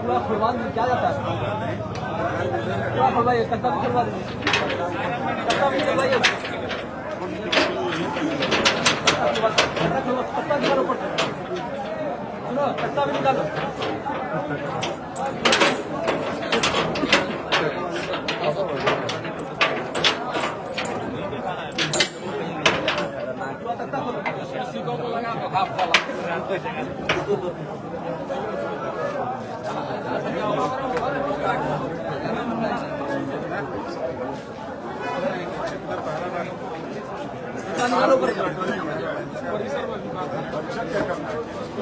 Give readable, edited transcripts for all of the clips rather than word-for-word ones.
पूरा खुलवा क्या जाता है पूरा खुलवाइए कट्टा भी खुलवा दीजिए कट्टा भी खुलवाइए कट्टा निकालो ऊपर सुनो कट्टा भी निकालो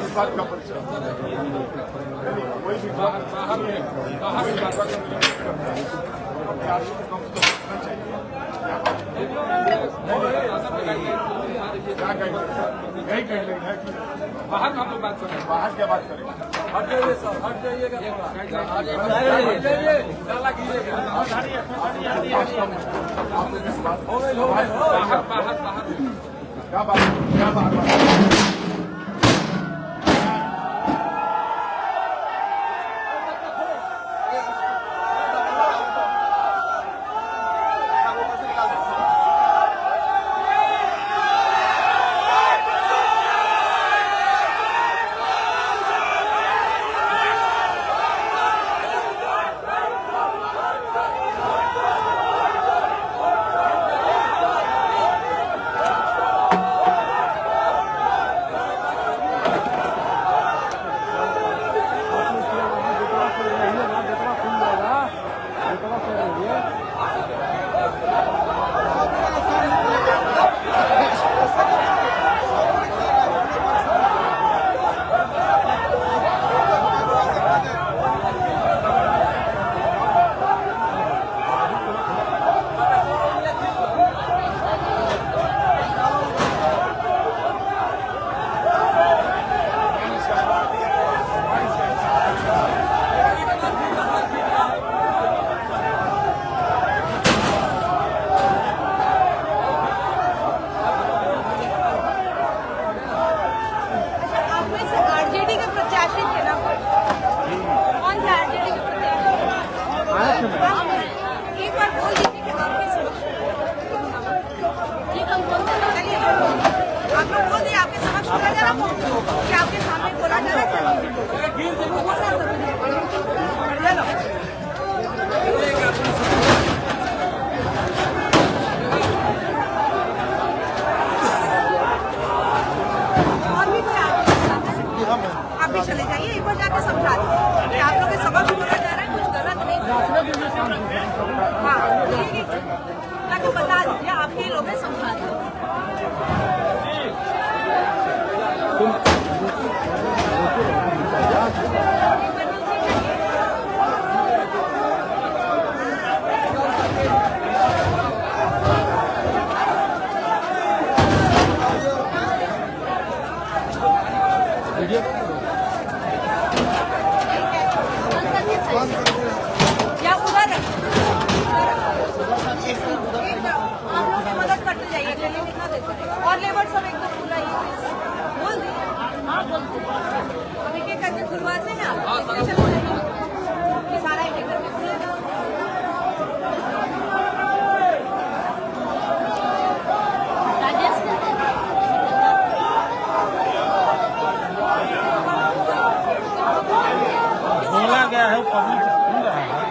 इस बात का परिचय कोई भी बाहर बाहर हम लोग बात करें बाहर क्या बात करें हट जाइए सर हट जाइएगा क्या बात एक बार बोल दीजिए कि आपके समक्ष ये आप लोग बोल दिए आपके समक्ष बोला जा रहा है कि आपके सामने बोला जा रहा है और भी क्या आप भी चले जाइए एक बार जाकर समझा दीजिए आप लोग के समक्ष बोला जा रहा है कुछ गलत नहीं हाँ ताकि बता दीजिए आपके लोग समझा दीजिए या उधर आप लोग मदद करते जाइए चलिए दिखा देते और लेबर सब एकदम खुलाइए बोल दी हाँ बोल अब एक एक करके खुलवाते ना ये सारा एक एक करके खुलेगा बोला गया है पब्लिक सुन रहा है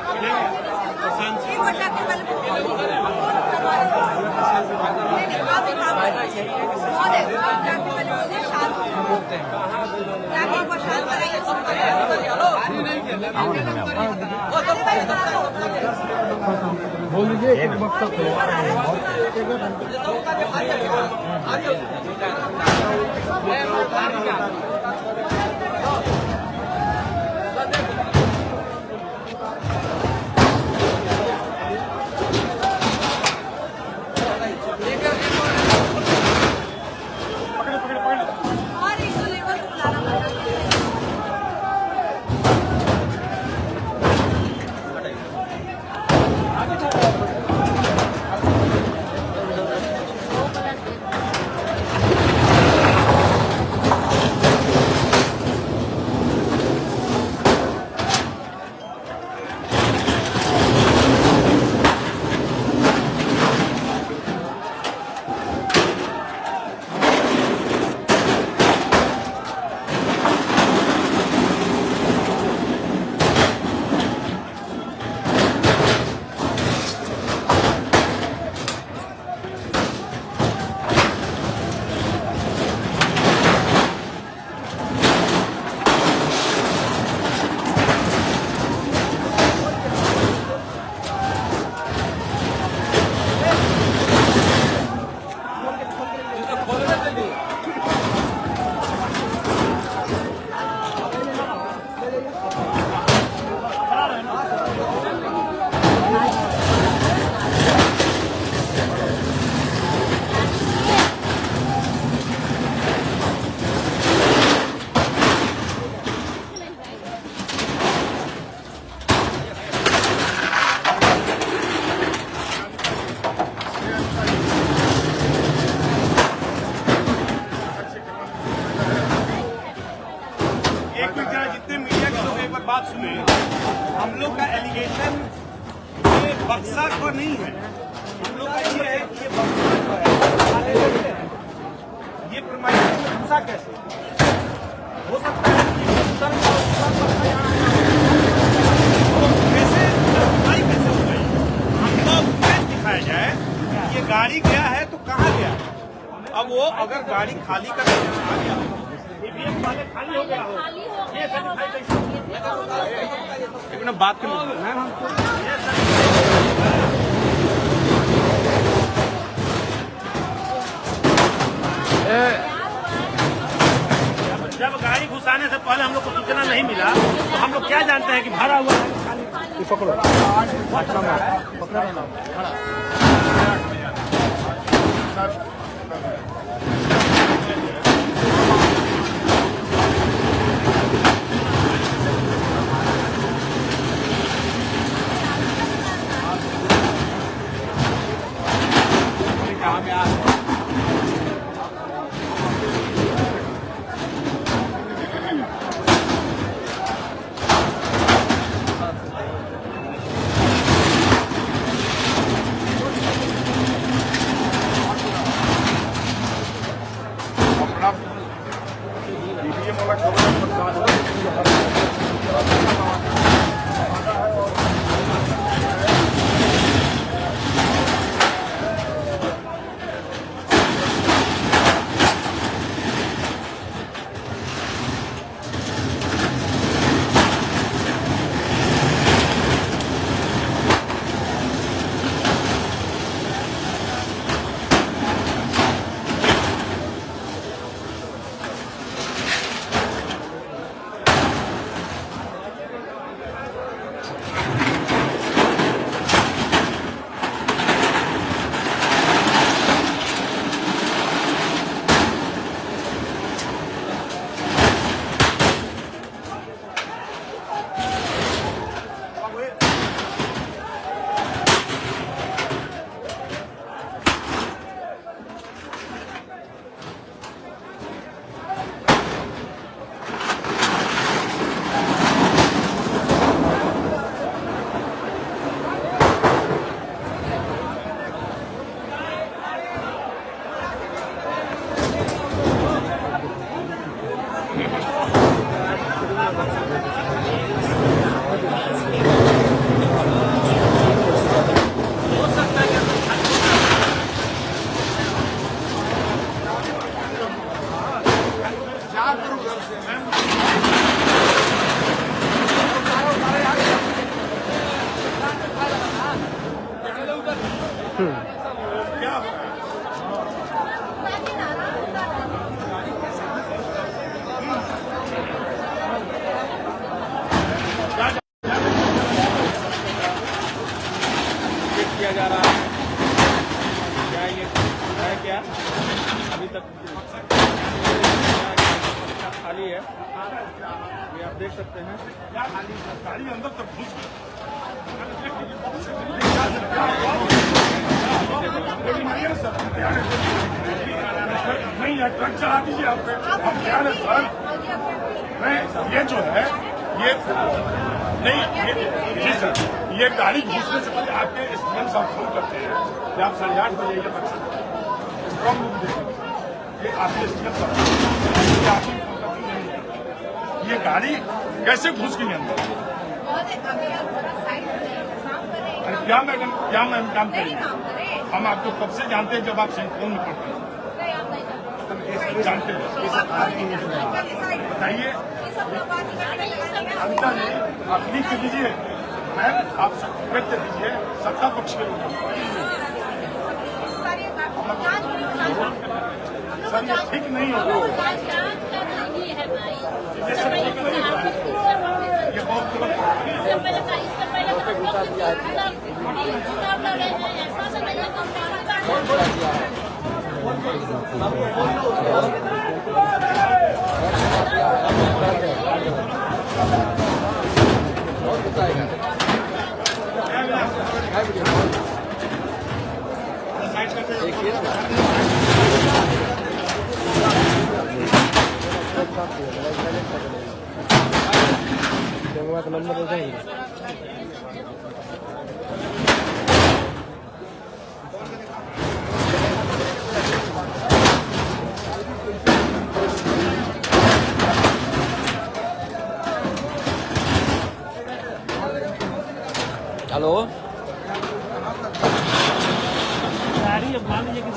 बोल लीजिए एक वक्त तक बात सुने, हम लोग का एलिगेशन ये बक्सा का नहीं है। हम लोग का ये है कि ये बक्सा है, ये प्रमाणित में घुसा कैसे हो सकता है कि उत्तर का बक्सा यहाँ कैसे कैसे हो गई। हमको मैच दिखाया जाए कि ये गाड़ी गया है तो कहाँ गया है। अब वो अगर गाड़ी खाली करके आ गया, ईवीएम वाले खाली हो गया हो, ये सर्टिफाइड एक मिनट बात कर मैम हमको जब गाड़ी घुसाने से पहले हम लोग को सूचना नहीं मिला तो हम लोग क्या जानते हैं कि भरा हुआ है। पकड़ो किया जा रहा है क्या ये है क्या अभी तक खाली है, ये आप देख सकते हैं। गाड़ी अंदर तक घुस नहीं है, ट्रक चला दीजिए आप क्या है सर। नहीं ये जो है ये नहीं जी सर, ये गाड़ी घुसने से पहले आपके स्टूडेंट्स आप फोन करते हैं कि आप 8:30 बजे ये बच्चा स्ट्रॉन्ग रूम देखेंगे, ये आपके स्टूडेंट्स ये गाड़ी कैसे घुस गई अंदर। अरे क्या मैडम काम करेंगे हम आपको कब से जानते हैं जब आप फोन में पढ़ते हैं जानते हैं। बताइए अंतर नहीं आप लिख दीजिए मैम, आप व्यक्त दीजिए सत्ता पक्ष के लोग सर ये ठीक नहीं होगा, ठीक नहीं होगा, ये बहुत भगवा का नंबर दे देंगे। हेलो गाड़ी अब मान लीजिए कि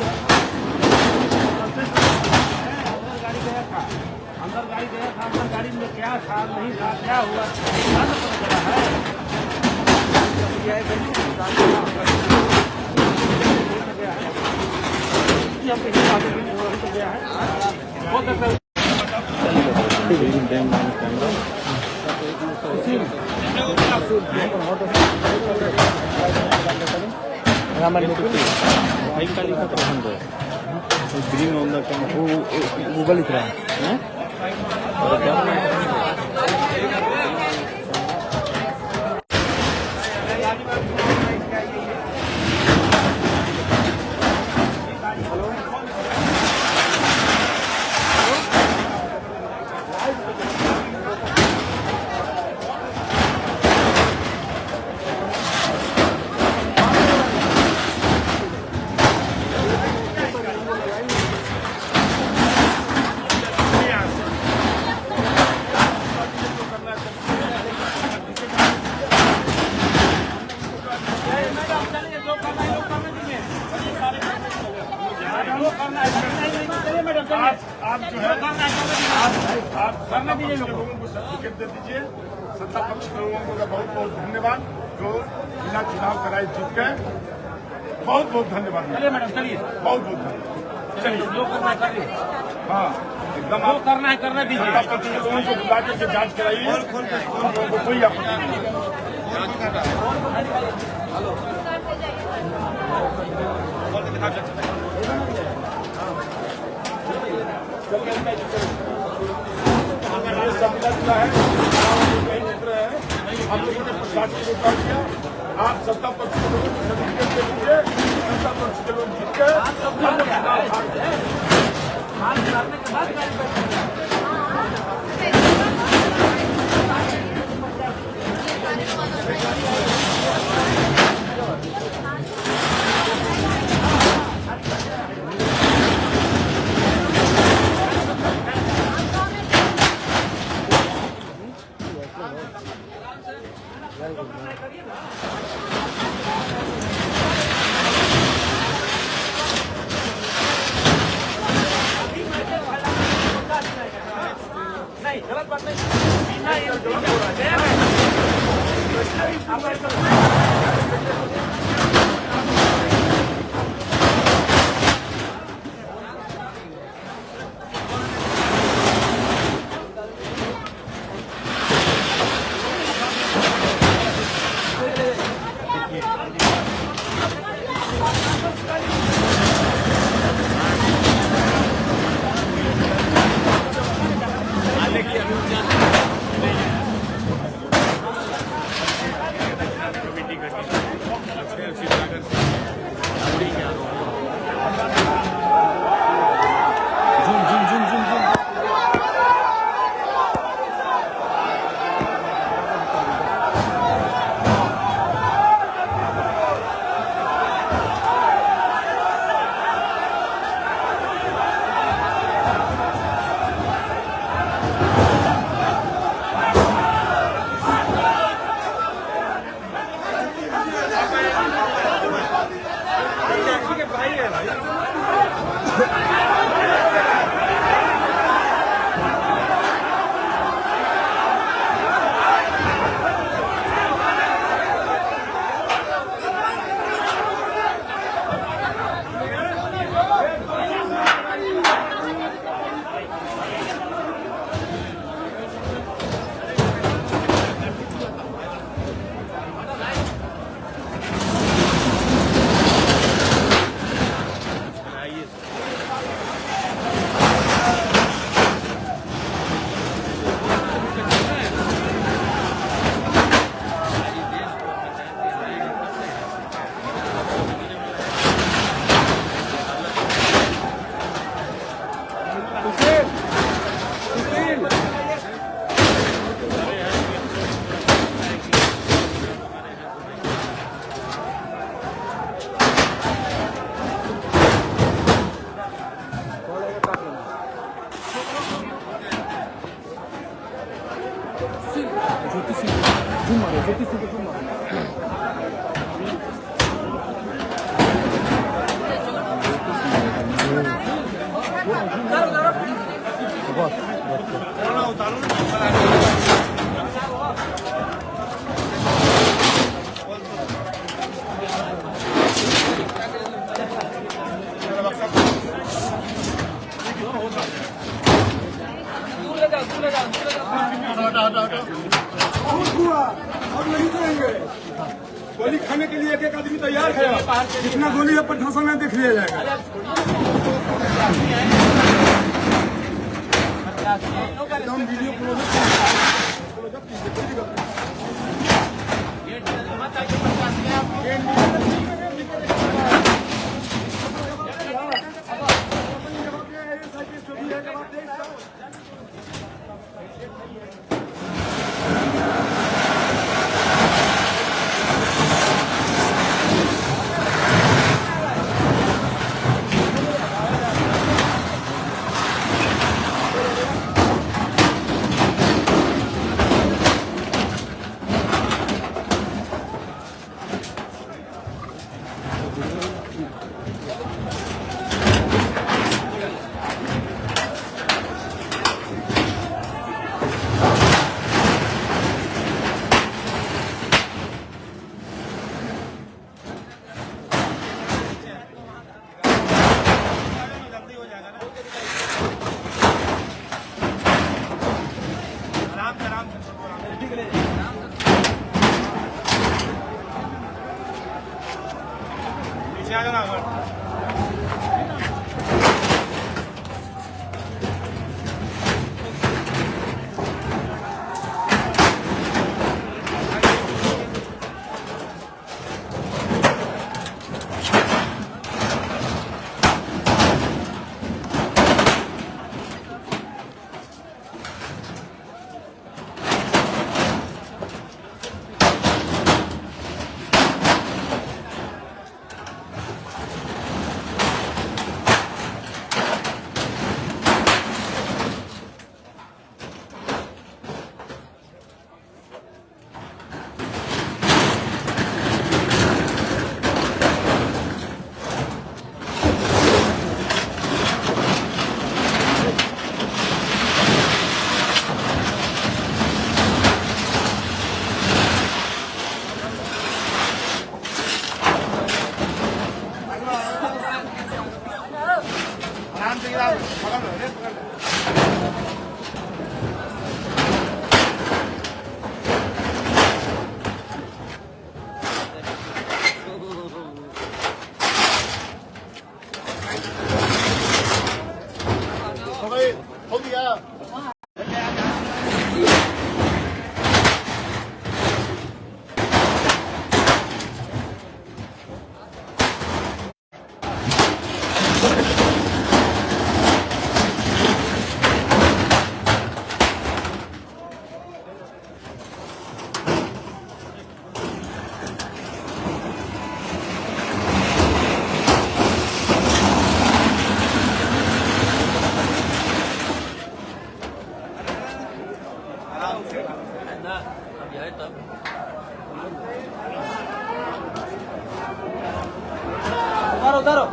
गाड़ी गया था अंदर गाड़ी में क्या था नहीं था क्या हुआ क्या तो पता चला है। ग्रीन ऑन द गूगल लिख रहा है आप जो है आप करना दीजिए लोगों को सर्टिफिकेट दे दीजिए। सत्ता पक्ष के लोगों को बहुत बहुत धन्यवाद जो बिना चुनाव कराए जीत गए। बहुत बहुत धन्यवाद। चलिए मैडम चलिए बहुत बहुत धन्यवाद। चलिए जो करना है करिए। हाँ एकदम जो करना है करना दीजिए। सत्ता पक्ष के लोगों को बुला करके जांच कराइए। उन लोगों को कोई आपत्ति नहीं है। ये सब मिला है कहीं जीत रहे हैं हम लोगों ने प्रसाद को रोका दिया। आप सत्ता पक्ष के लोगों को सर्टिफिकेट दे दीजिए। सत्ता पक्ष के लोग जीत गए। नहीं गलत बात नहीं। बहुत हुआ, अब नहीं करेंगे। गोली खाने के लिए एक एक आदमी तैयार है। जितना गोली है प्रशासन में देख लिया जाएगा। एकदम वीडियो उतारो उतारो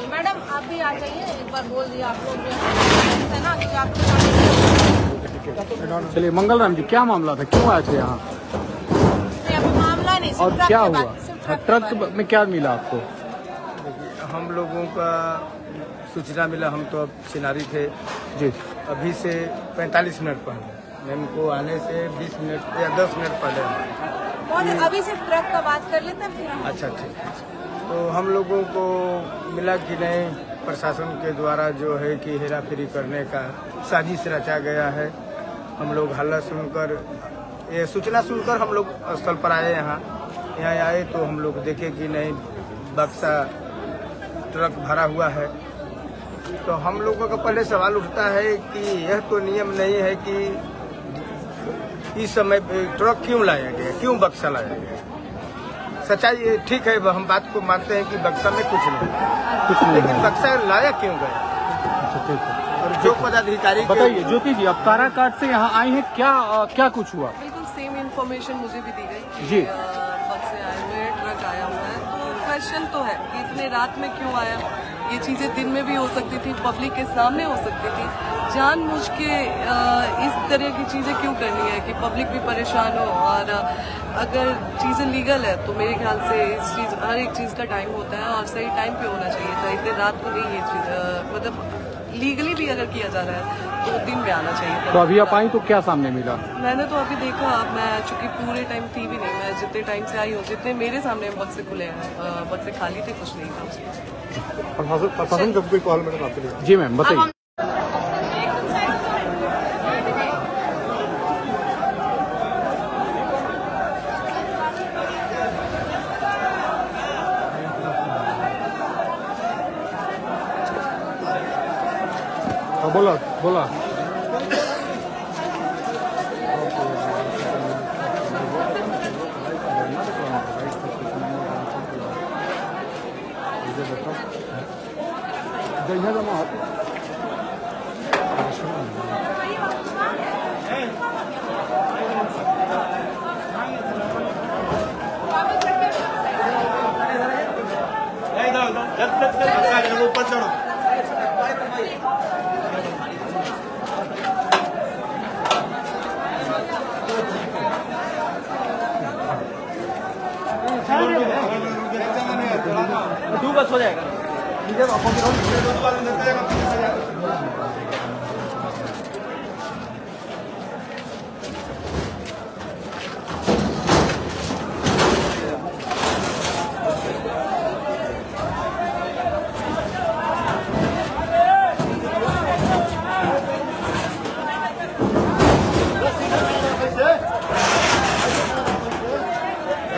मैडम आप भी आ जाइए, एक बार बोल दिया आप लोग है ना कि आप चलिए मंगल राम जी, क्या मामला था, क्यों आए थे यहाँ मामला नहीं, और क्या हुआ? ट्रक में क्या मिला आपको? हम लोगों का सूचना मिला, हम तो अब चिनारी थे जी। अभी से 45 मिनट पहले, मैम को आने से 20 मिनट या 10 मिनट पहले। अभी सिर्फ ट्रक का बात कर लेते हैं फिर हम। अच्छा ठीक। तो हम लोगों को मिला कि नहीं, प्रशासन के द्वारा जो है कि हेरा फेरी करने का साजिश रचा गया है। हम लोग हल्ला सुनकर, ये सूचना सुनकर हम लोग स्थल पर आए। यहाँ आए तो हम लोग देखे कि नहीं, बक्सा ट्रक भरा हुआ है। तो हम लोगों का पहले सवाल उठता है कि यह तो नियम नहीं है कि इस समय ट्रक क्यों लाया गया, क्यों बक्सा लाया गया। सच्चाई ठीक है, हम बात को मानते हैं कि बक्सा में कुछ नहीं, लेकिन बक्सा लाया क्यों गया। अच्छा ठीक है। और जो पदाधिकारी बताइए ज्योति जी, अब काराकाट से यहाँ आई हैं, क्या कुछ हुआ? बिल्कुल सेम इन्फॉर्मेशन मुझे भी दी गई जी। बक्से आए हुए हैं, ट्रक आया हुआ है। तो क्वेश्चन तो है कि इतने रात में क्यों आया। ये चीज़ें दिन में भी हो सकती थी, पब्लिक के सामने हो सकती थी। जानबूझ के इस तरह की चीज़ें क्यों करनी है कि पब्लिक भी परेशान हो। और अगर चीज़ें लीगल है तो मेरे ख्याल से हर एक चीज़ का टाइम होता है और सही टाइम पे होना चाहिए था। इतने रात को नहीं ये चीज़, मतलब लीगली भी अगर किया जा रहा है 2 दिन में आना चाहिए था। तो अभी आप आई तो क्या सामने मिला? मैंने तो अभी देखा, मैं चूंकि पूरे टाइम थी भी नहीं, मैं जितने टाइम से आई हूँ, जितने मेरे सामने बक्से खुले हैं, बक्से खाली थे, कुछ नहीं था उसमें। प्रशासन का कोई कॉल मैडम आपके लिए? जी मैम बताइए। बोला बोला ऊपर चढ़ो। दो बस हो जाएगा।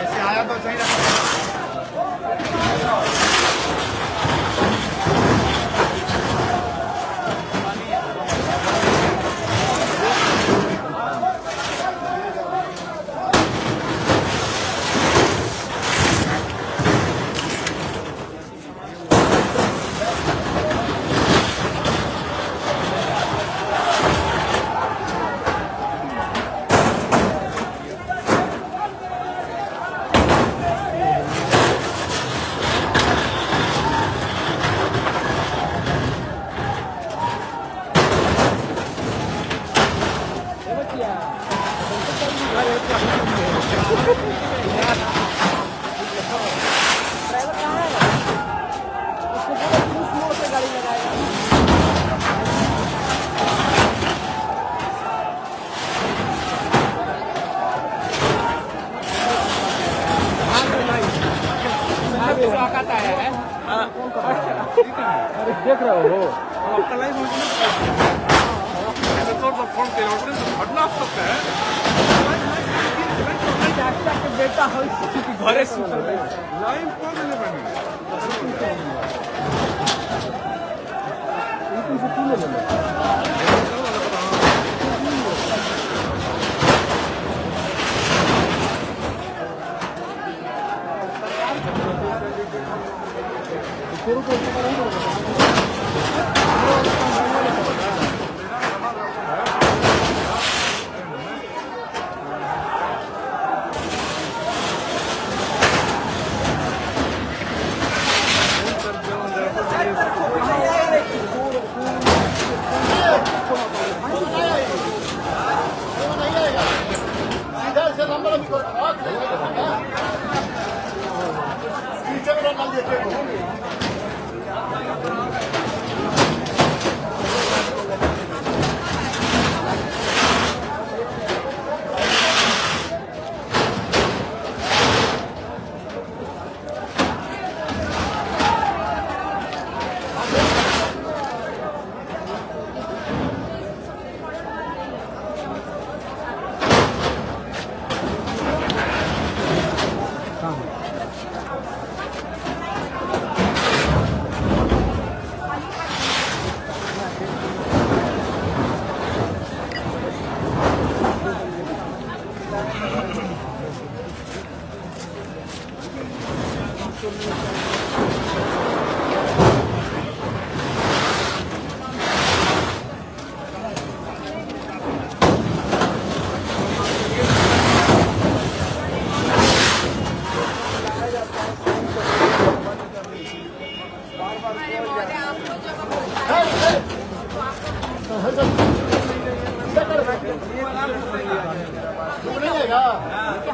ऐसे आया तो सही रहा। देख रहे हो आपका लाइव फोन पे घटना सकता है। बेटा घरे लाइव कौन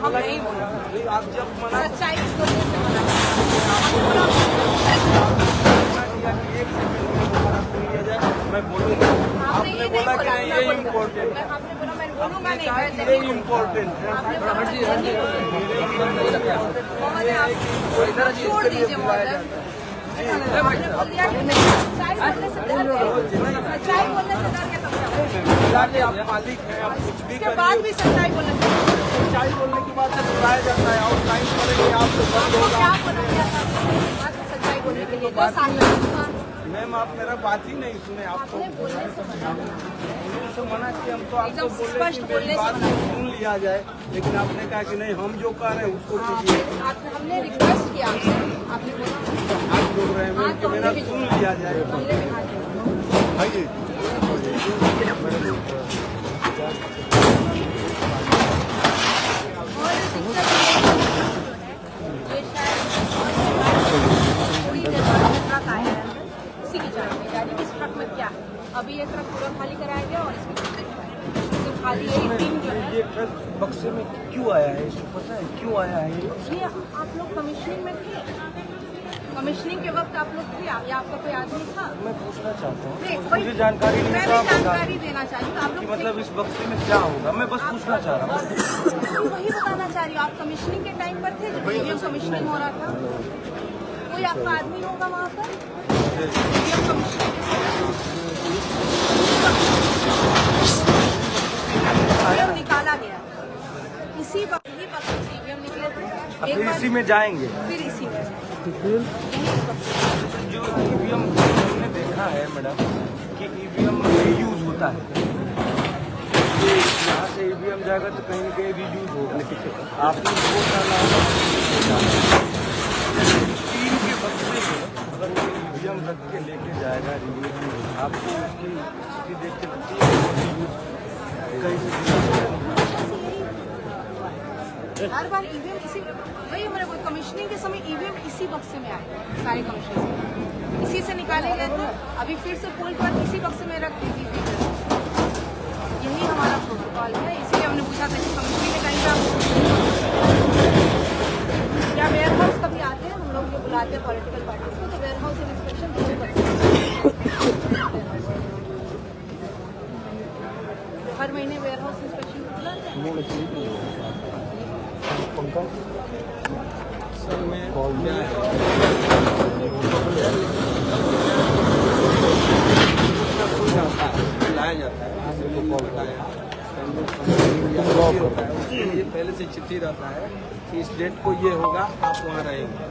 हम नहीं बोल, सच्चाई नहीं इम्पोर्टेंट है। महोदय आप छोड़ दीजिए महोदय। आपने बोल दिया कि चाय बोलने से डर गए, चाय बोलने से डर गए तब क्या? आप मालिक हैं, आप कुछ भी इसके बाद भी सच्चाई बोलने से सच्चाई बोलने के बाद से बुलाया जाता है और टाइम करेंगे आपको बंद होगा। क्या बोला गया था सच्चाई बोलने के लिए? 2 साल में मैम आप मेरा बात ही नहीं सुने, आपको आपने बोलने से मना तो मना किया, हम तो आपको एकदम बोले स्पष्ट कि बोलने मेरी से बात मना सुन लिया जाए, लेकिन आपने कहा कि नहीं हम जो कह रहे हैं उसको कीजिए। हमने रिक्वेस्ट किया आपसे, आपने बोला आप बोल रहे हैं हाँ, मैम तो कि मेरा हमने भी सुन लिया जाए। हमने भी हाथ जोड़ा। और दिक्कत ये शायद थोड़ी देर बाद ट्रक आया है उसी की जानकारी इस ट्रक में क्या है। अभी ये ट्रक पूरा खाली कराया गया और इसमें खाली यही 3 जो है ये ट्रक बक्से में क्यों आया है, इसको पता है क्यों आया है ये? ये आप लोग कमिश्निंग में थे, कमिश्निंग के वक्त आप लोग थे या आपका कोई आदमी था? मैं पूछना चाहता हूँ, नहीं, मुझे जानकारी नहीं मैं है, भी तो आप बता जानकारी देना चाहिए आप कि लोग मतलब इस बक्से में क्या होगा, मैं बस पूछना चाह रहा हूँ। वही बताना चाह रही हूँ। आप कमिश्निंग के टाइम पर थे जब ईवीएम कमिश्निंग हो रहा था? कोई आपका आदमी होगा वहाँ पर? ईवीएम कमिश्निंग निकाला गया इसी वक्त ही ईवीएम निकले थे। एक बार इसी में जाएंगे फिर इसी में जो ईवीएम हमने देखा है मैडम कि ईवीएम रीयूज होता है, यहाँ से ईवीएम जाएगा तो कहीं न कहीं रीयूज होगा। आपने वो डाला होगा 3 के बक्से में अगर वो ईवीएम रख के लेके जाएगा रीयूज, आपको उसकी स्थिति देख के लगती है रीयूज कहीं से हर बार ईवीएम इसी वही हमारे कमिश्निंग के समय ईवीएम इसी बक्से में आए सारे कमिश्नर इसी से निकाले गए थे। अभी फिर से पुल पर इसी बक्से में रख दी थी। यही हमारा प्रोटोकॉल है, इसलिए हमने पूछा था कि कमिश्निंग के टाइम पर क्या वेयर हाउस कभी आते हैं, हम लोग जो बुलाते हैं पॉलिटिकल पार्टीज को, तो वेयर हाउस इंस्पेक्शन जरूर करते हैं। हर महीने वेयर हाउस इंस्पेक्शन बुलाते हैं। सर मैं लाया जाता है, ये पहले से चिट्ठी रहता है कि इस डेट को ये होगा, आप वहाँ रहेंगे।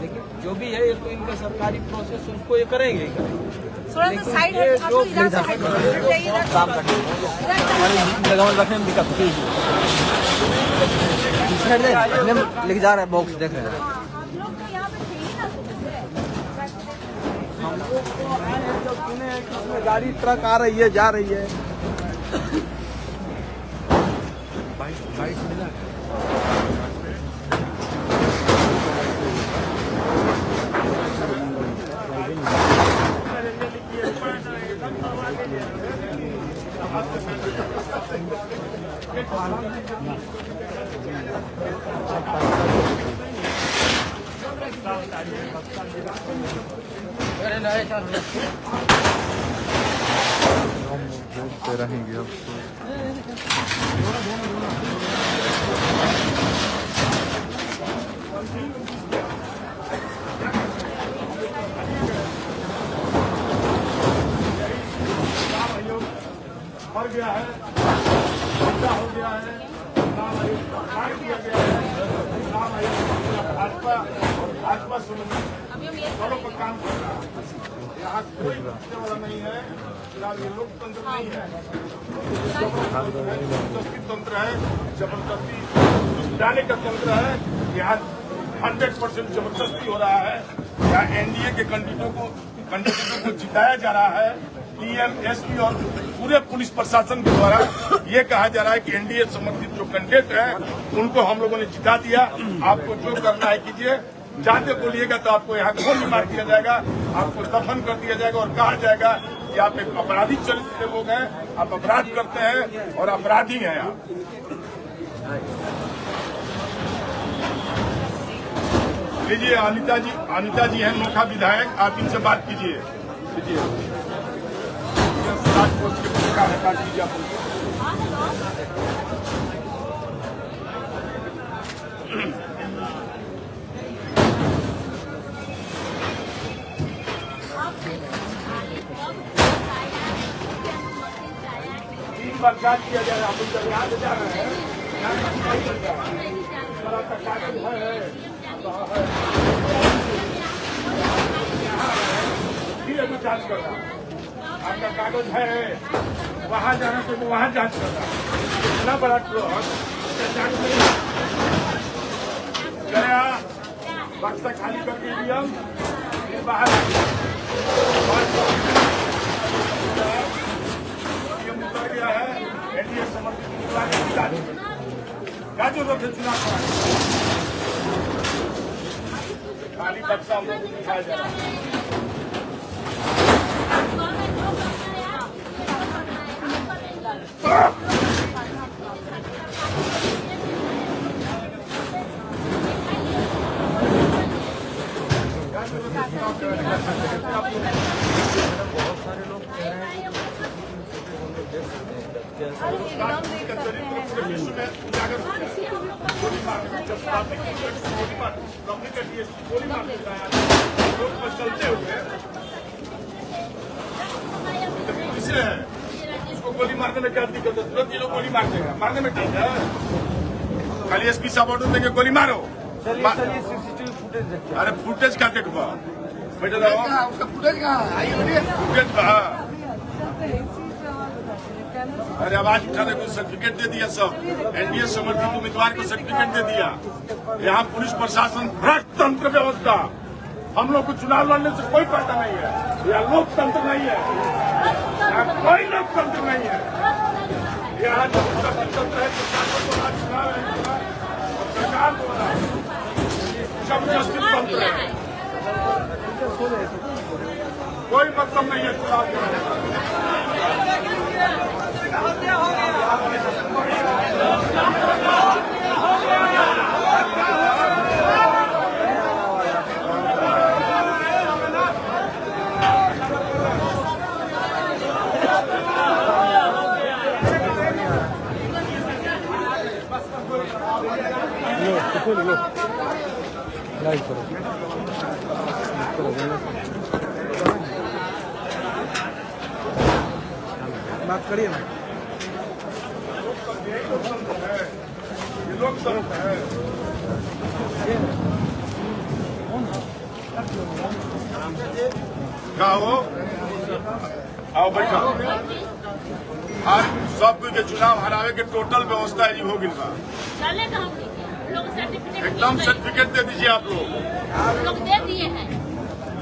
लेकिन जो भी है ये तो इनका सरकारी प्रोसेस, उसको ये करेंगे ही करेंगे। थोड़ा सा साइड है, आप लोग इधर से हट जाइए, काम करते हैं लगावन रखने में दिक्कत होती है। लेके जा रहे हैं बॉक्स देख रहे हैं। आप लोग तो यहाँ पे थे ही ना सुबह से। हम लोग तो आए हैं जब सुने हैं कि इसमें गाड़ी ट्रक आ रही है, जा रही है। बाइक मिला रहेंगे अब मर गया है, बच्चा हो गया है, नाम आयोग काट दिया गया है, नाम आयोग भाजपा और भाजपा समूह दोनों पर काम कर रहा है। यहाँ कोई पूछने वाला नहीं है, फिलहाल ये लोकतंत्र नहीं है, जबरदस्ती तंत्र है, जबरदस्ती डालने का तंत्र है। यहाँ 100% जबरदस्ती हो रहा है। यहाँ एनडीए के कैंडिडेटों को जिताया जा रहा है। पीएम, एसपी और पूरे पुलिस प्रशासन के द्वारा ये कहा जा रहा है कि एनडीए समर्थित जो कैंडिडेट हैं उनको हम लोगों ने जिता दिया, आपको जो करना है कीजिए। जाते बोलिएगा तो आपको यहाँ गोली मार दिया जाएगा, आपको दफन कर दिया जाएगा और कहा जाएगा कि आप एक अपराधी चरित्र के लोग हैं, आप अपराध करते हैं और अपराधी हैं आप। लीजिए अनिता जी हैं नोखा विधायक, आप इनसे बात कीजिए। लीजिए राजकोट के पत्रकार है, बात कीजिए आप। बर्खास्त किया जाए। आप जब यहाँ से जा रहे हैं आपका कागज है अभी जांच कर रहा, आपका कागज है, वहाँ जाना तो वहाँ जांच कर रहा। इतना बड़ा ट्रक जांच नहीं गया, बक्सा खाली करके दिया, फिर बाहर उतर गया है। एनडीए समर्थित क्या जरूरत है चुनाव कराने? खाली बक्सा हम लोग को दिखाया जा रहा है। चलते हुए उसको गोली मारने में क्या दिक्कत है? तुरंत ये लोग गोली मार देगा, मारने में ठीक है। खाली एसपी साहब ऑर्डर देंगे गोली मारो। सीसीटीवी फुटेज देखिए। अरे फुटेज क्या देखो बेटा, उसका फुटेज कहाँ? अरे आवाज उठाने को सर्टिफिकेट दे दिया सब, एनडीए समर्थित उम्मीदवार को सर्टिफिकेट दे दिया। यहाँ पुलिस प्रशासन भ्रष्ट तंत्र व्यवस्था, हम लोग को चुनाव लड़ने से कोई फायदा नहीं है। यहाँ लोकतंत्र नहीं है, यहाँ कोई लोकतंत्र नहीं है। यहाँ जो तंत्र है प्रशासन को चुनाव है, सरकार द्वारा जबरदस्ती तंत्र है, कोई मतलब नहीं है चुनाव कराने का। लाइव करो। बात करिए ना। ये लोकतंत्र है। क्या हो? आओ बैठा। आज सब के चुनाव हरावे के टोटल व्यवस्था है जी हो गिल बा। एकदम सर्टिफिकेट दे दीजिए आप लोग दे दिए हैं।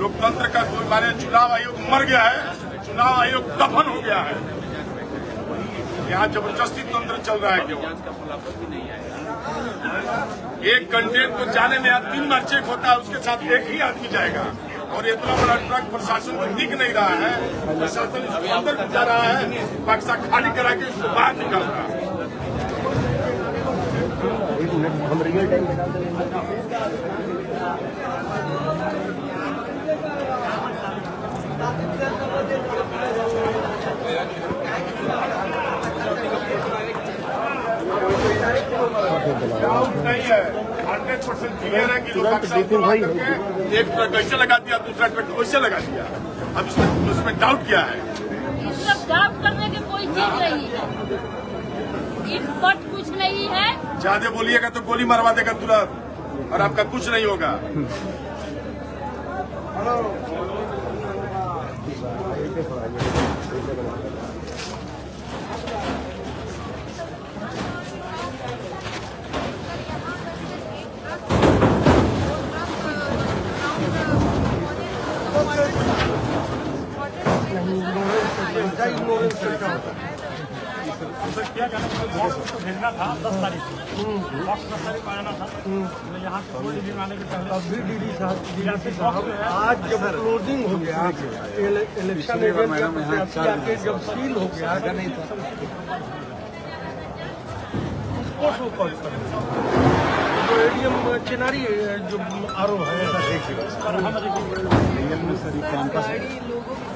लोकतंत्र का कोई माने चुनाव आयोग मर गया है, चुनाव आयोग दफन हो गया है। यहाँ जबरदस्ती तंत्र चल रहा है केवल। एक कंटेनर को जाने में 3 बार चेक होता है, उसके साथ एक ही आदमी जाएगा। और इतना बड़ा ट्रक प्रशासन को दिख नहीं रहा है, प्रशासन इसको अंदर जा रहा है, बक्सा खाली करा के उसको बाहर निकाल रहा है। हम रियल टाइम डाउट नहीं है, 100% क्लियर है कि लोग एक ट्रक ऐसे लगा दिया, दूसरा ट्रक वैसे लगा दिया। अब इसमें डाउट क्या है? सब डाउट करने की कोई चीज नहीं है, इस बट कुछ नहीं है। ज्यादा बोलिएगा तो गोली मरवा देगा तुरंत, और आपका कुछ नहीं होगा। क्या कहना बॉक्स तो भेजना था 10 तारीख को, बॉक्स 10 तारीख को आना था। यहाँ कोई दिन आने के पहले अभी डीडी साहब आज जब क्लोजिंग हो गया, इलेक्शन आके जब सील हो गया नहीं था, उसको कॉल करें। जो एडीएम चिनारी जो आरोप है गाड़ी लोगों की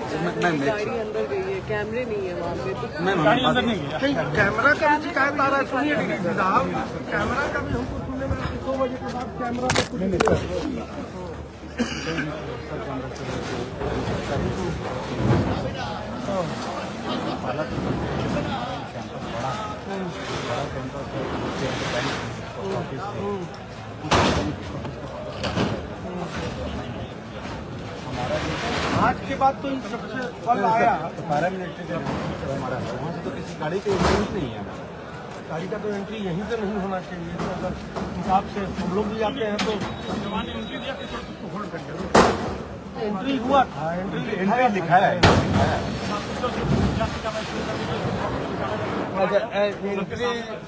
गाड़ी अंदर गई है, कैमरे नहीं है वहाँ पे, तो गाड़ी अंदर नहीं गया। कैमरा का भी शिकायत आ रहा है, सुनिए डीजीपी साहब, कैमरा का भी हमको सुनने में 2 बजे के बाद कैमरा में कुछ नहीं। आज के बाद तो सबसे फल आया 12 मिनट के हमारा वहाँ से तो किसी गाड़ी की एंट्री नहीं है। गाड़ी का तो एंट्री यहीं से नहीं होना चाहिए। तो अगर हिसाब से हम लोग भी आते हैं तो एंट्री दिया कि उसको होल्ड करके एंट्री हुआ था, एंट्री लिखा है। एंट्री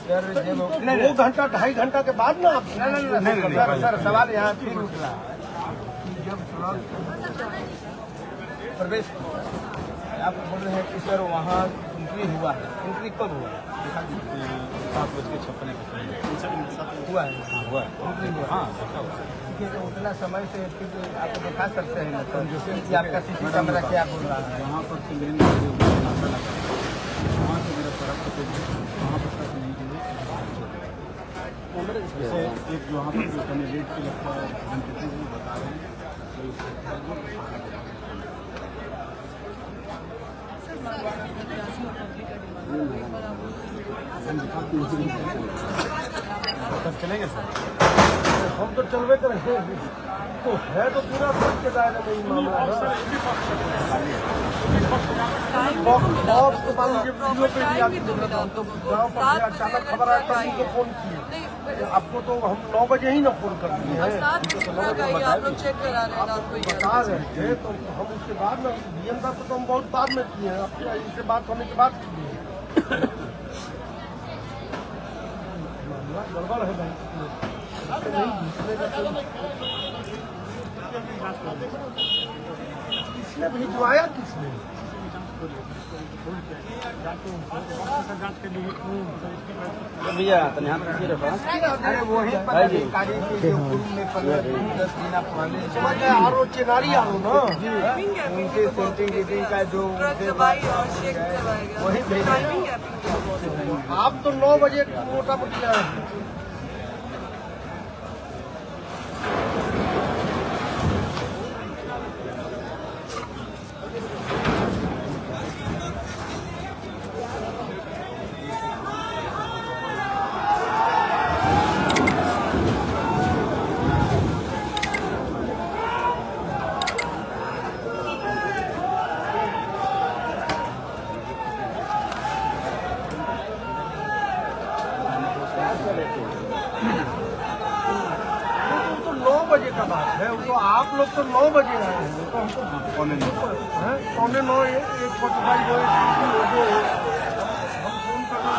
सर 2 घंटा 2.5 घंटा के बाद ना आप नहीं सर सवाल यहाँ फिर उठला जब प्रवेश आप बोल रहे हैं कि सर वहाँ एंट्री हुआ है, एंट्री कब हुआ है? 7:56 हुआ है। हुआ है हाँ ठीक है। तो उतना समय से फिर आप दिखा सकते हैं मतलब कि आपका सीसी कैमरा क्या बोल रहा है? वहाँ पर से मेरे वहाँ से मेरा सड़क वहाँ पर तक नहीं जैसे एक जो वहाँ पर कैंडिडेट के लगता है वो बता रहे हैं चलेंगे सर। हम तो चलवे करेंगे तो है तो पूरा सब के दायरे में ही मामला है। बॉक्स तो मान लीजिए वीडियो पे भी आपको गाँव पर अचानक खबर आया तभी तो फोन किए। आपको तो हम 9 बजे ही ना फोन कर दिए हैं। आप लोग चेक करा रहे हैं रात को बता रहे थे तो हम उसके बाद में डीएम साहब तो हम बहुत बाद में किए हैं, आपके इनसे बात होने के बाद किए। गड़बड़ है भाई किसने भिजवाया किसने? भैया तो यहाँ पे अरे वही पदाधिकारी के जो पूर्व में 15-10 दिन पुराने आरो चेनारी आरो ना उनके सेंटिंग का जो वही भेजे। आप तो 9 बजे मोटा मोटी आए हैं। तो 9 बजे का बात है, तो आप लोग तो 9 बजे आए हैं तो हमको 9:45 हम फोन करने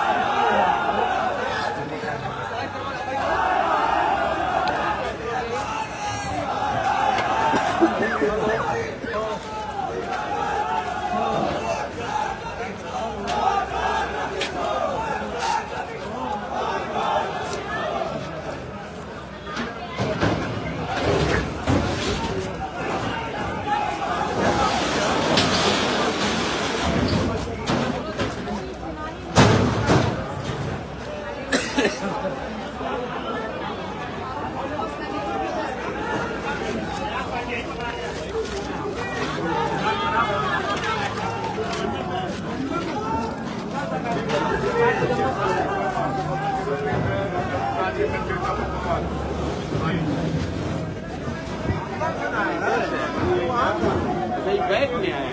बैग में आए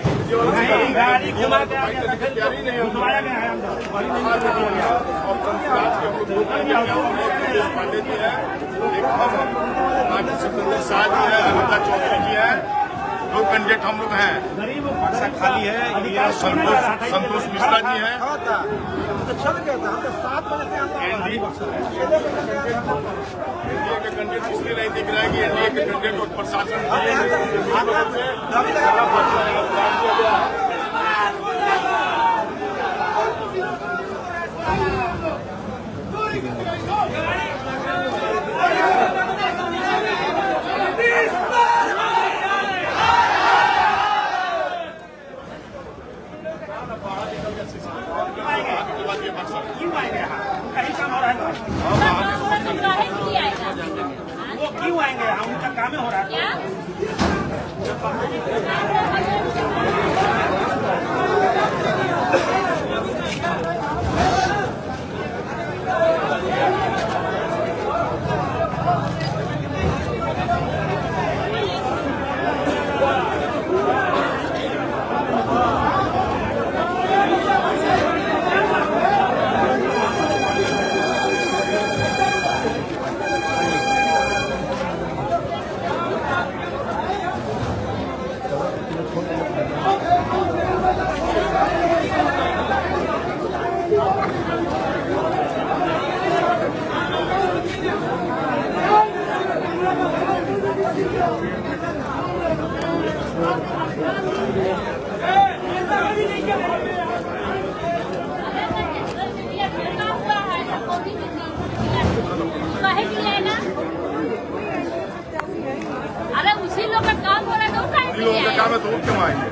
गाड़ी घुमा के घुमाया गया है पांडे जी है, शाह जी है, अमिता चौधरी जी है, 2 कैंडिडेट हम लोग हैं। बक्सा खाली है, संतोष मिश्रा जी हैं। चल गया था 7 बजे से एनडीए के कैंडिडेट इसलिए नहीं दिख रहा है कि एनडीए के कैंडिडेट और प्रशासन This अरे उसी लोग का काम हो रहा है तो इन लोगों का काम है तो क्यों आएंगे?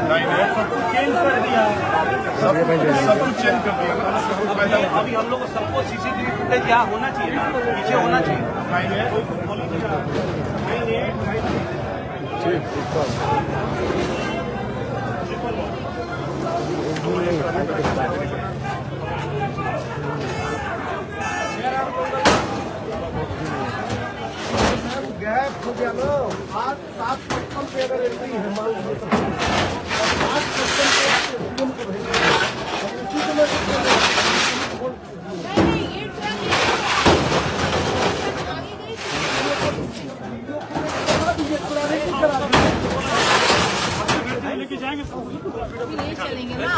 नहीं सब कुछ चेंज कर दिया, सब कुछ चेंज कर दिया ना। सब कुछ पहले अभी हम लोग को सबको सीसीटीवी फुटेज यहाँ होना चाहिए ना, पीछे होना चाहिए। गैप हो गया ना, 7:55 पे अगर एंट्री है मान लीजिए 7:55 पे उसी समय लेके जाएंगे ले चलेंगे ना।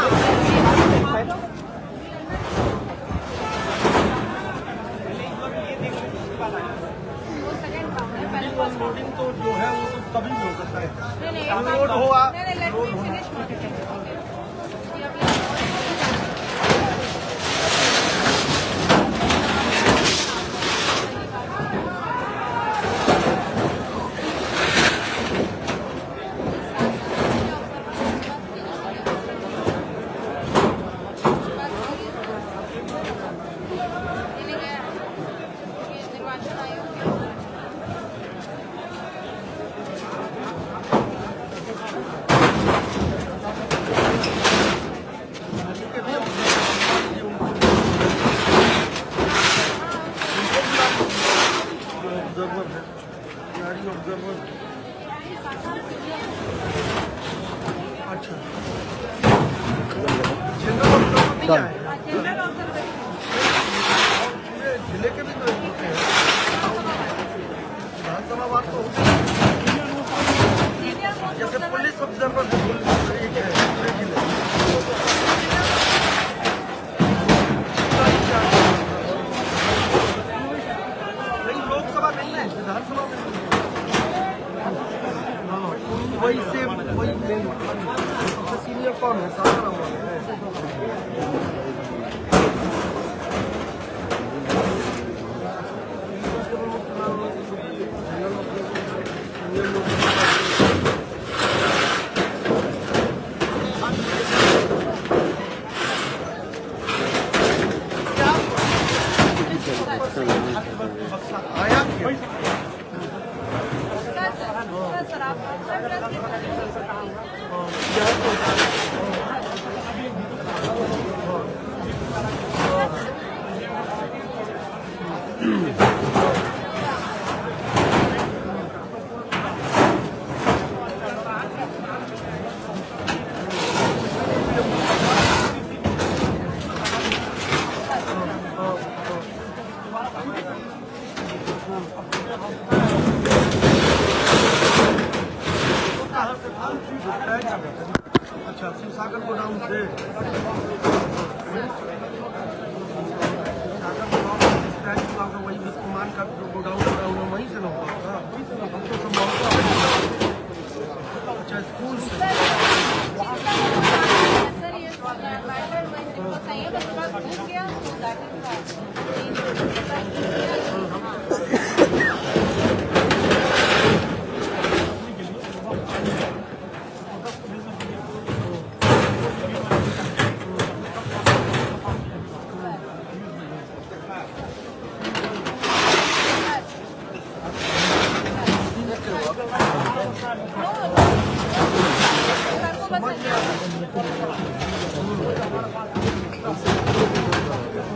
लोडिंग तो जो है वो तो कभी भी हो सकता है। नहीं डाउनलोड हुआ जिले के भी तो होते हैं, विधानसभा बात तो होती है। जैसे पुलिस ऑब्जर्वर एक है पूरे जिले नहीं, लोकसभा नहीं है, विधानसभा में वही से वही मेन सबसे सीनियर कौन है? सारा आया अच्छा, शिवसागर गोडाउन से वही विस्मान का जो गोडाउन वहीं से ना होगा, हम तो संभव। अच्छा, स्कूल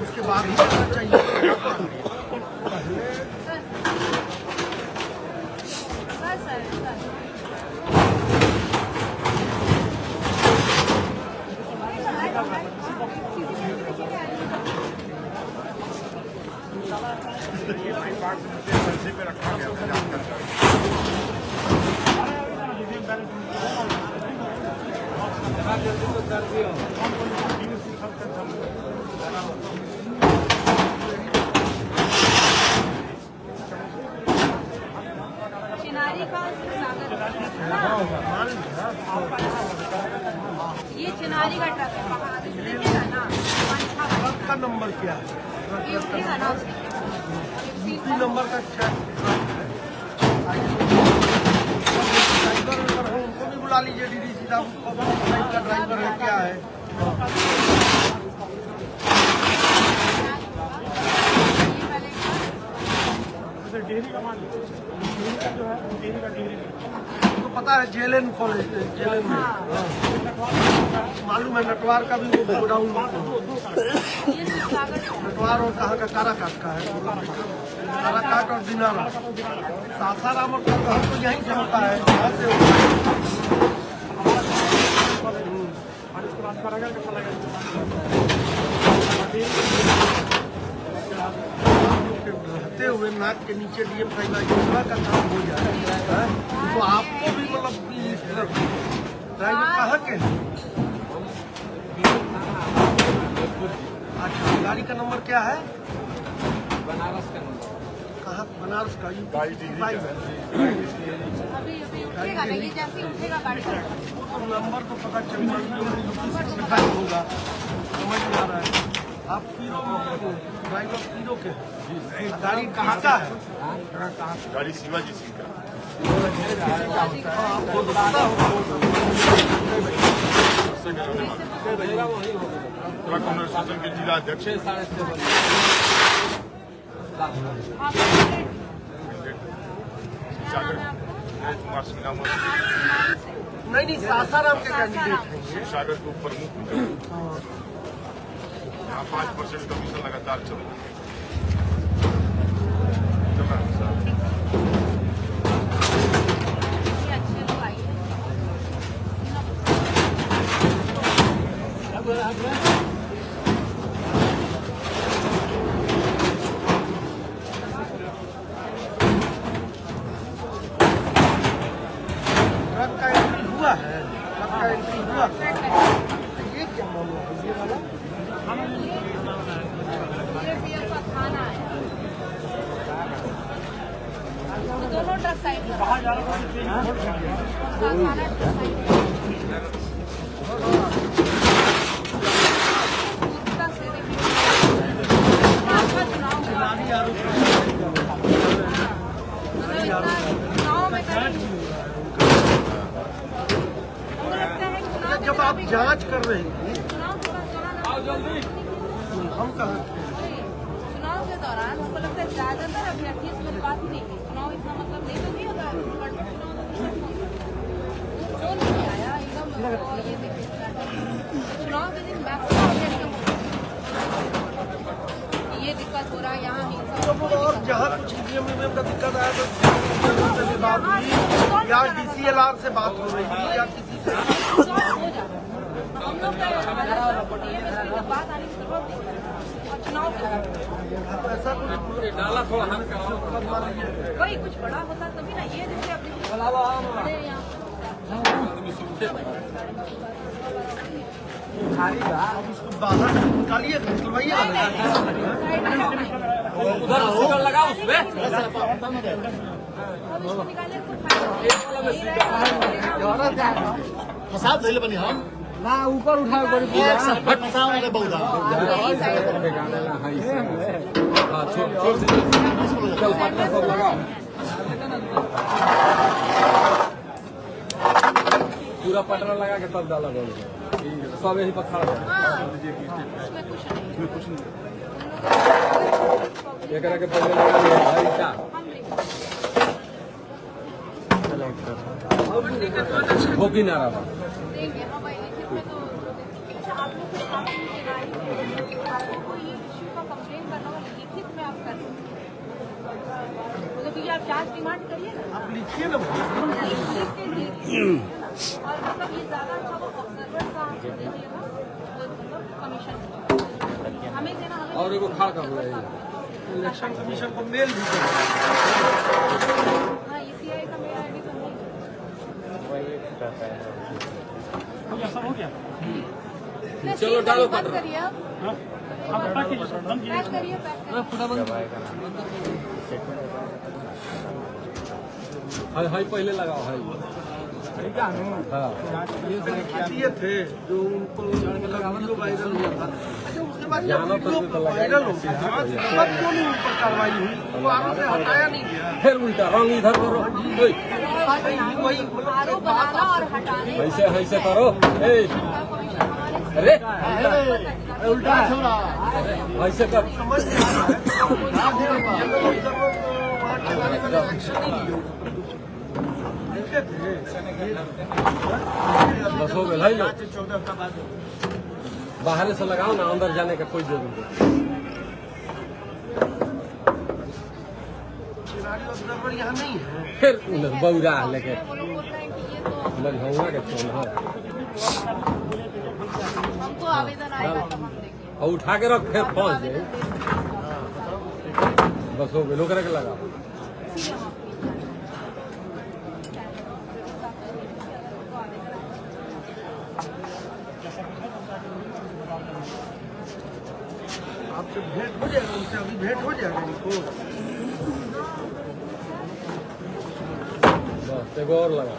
उसके बाद ही करना चाहिए। पे रखा गया था। चिनारी का ये चिनारी का ट्रक है, देखिएगा ना ट्रक का नंबर क्या है? ये उठेगा ना इसी नंबर का ड्राइवर उनको भी बुला लीजिए। डीडीसी साहब का ड्राइवर है क्या है? डेहरी का मान डेहरी का जो है डेहरी का डिग्री तो पता है जेएलएन कॉलेज जेएलएन में मालूम है। नटवार का भी वो गोडाउन नटवार और कहाँ का काराकाट का है। काराकाट और दिनारा सासाराम और कहाँ तो यहीं से होता है। यहाँ से रहते हुए नाक के नीचे डीएम साहिबा योजना का काम हो जाए तो आपको भी मतलब ड्राइवर कहाँ के हैं? अच्छा, गाड़ी का नंबर क्या है? बनारस का नंबर कहाँ? बनारस का अभी उठेगा ना, ये जैसे उठेगा गाड़ी का नंबर तो पता चल होगा। समझ में आ रहा है। आप पीरो ड्राइवर पीरो के गाड़ी कहाँ का है? गाड़ी शिवाजी सिंह का आपको पता होगा। ट्रक ओनर एसोसिएशन के जिला अध्यक्ष 6-6.5 कुमार सिंह नाम नहीं सासाराम के कैंडिडेट हैं। सागर के ऊपर मुख्य यहाँ 5% कमीशन लगातार चल रहा है। अच्छे लोग आइए। ट्रक का एंट्री हुआ है। ट्रक का एंट्री हुआ है। ये क्या मामला है? ये वाला का खाना है तो दोनों ट्रक साइड में खाना ट्रक साइड चुनाव में जब आप जांच कर रहे हैं हम कहाँ चुनाव के दौरान हमको लगता है ज्यादातर अभ्यर्थी इस मेरी बात नहीं है। चुनाव इतना मतलब नहीं तो नहीं होता जो नहीं आया एकदम ये देखिए चुनाव के दिन ये दिक्कत हो रहा है यहाँ और जहाँ कुछ नियम का दिक्कत आया तो से बात हुई या डीसीएलआर से बात हो रही थी या किसी से हो जाता हम लोग का बात आने की जरूरत नहीं है और चुनाव ऐसा कुछ डाला थोड़ा वही कुछ बड़ा होता तभी ना ये जैसे अपने बड़े यहाँ अब इसको बाहर निकालिए निकलवाइए उधर स्टिकर लगा उसमें फसाद धैले बनी हम ना ऊपर उठा कर पूरा पटरा लगा के तब डाला सब यही पर खड़ा एक के पहले लगा दिया हो कि नारा देंगे हाँ भाई लिखित में तो आप आपको कोई ये इश्यू का कंप्लेन करना हो लिखित में आप कर सकते हैं। मतलब कि आप चार्ज डिमांड करिए ना, आप लिखिए ना। लिख के दीजिए। और मतलब ये ज्यादा अच्छा वो ऑब्जर्वर का आपको दीजिएगा, मतलब कमीशन हमें देना, हमें और एगो खा कर इलेक्शन कमीशन को मेल भी करें। हाँ ECI का मेरा ID तो नहीं सब हो गया। है। चलो डालो बंद करिए आप, आप पैक कीजिए सर, बंद कीजिए पैक करिए, पैक करिए। हाय पहले लगाओ हाय। हाँ ये थे जो उनको वीडियो वायरल हुआ था। अच्छा उसके बाद जब वीडियो वायरल हो गया उसके बाद क्यों नहीं उन पर कार्रवाई हुई? वो आरोप से हटाया नहीं गया। फिर उल्टा रंग इधर करो, वही आरोप बनाना और हटाने ऐसे ऐसे करो। अरे उल्टा छोड़ा ऐसे कर। समझ नहीं आ रहा है। वहाँ के बारे में एक्शन नहीं लिया। बस हो गया। 14 का बाद बाहर से लगाओ ना, अंदर जाने का कोई जरूरत नहीं। ऑब्जर्वर यहाँ नहीं है। फिर बौरा लेके वो लोग बोल रहे हैं कि ये तो लड़का के फोन है हमको आवेदन आएगा तब हम देंगे। और उठा के रख, फिर पहुंच जाए। बस हो गया। लोग के लगाओ। आपसे भेंट हो जाएगा, उनसे अभी भेंट हो जाएगा इनको। बस एगो और लगा।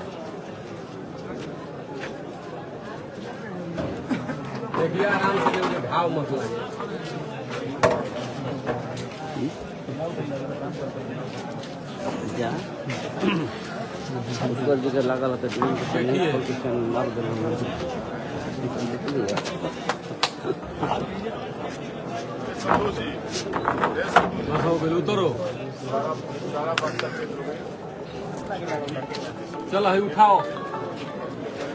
देखिए आराम से देखिए, घाव मत लगे। जगह लगा था बस हो गया। उतरो। चलो है उठाओ।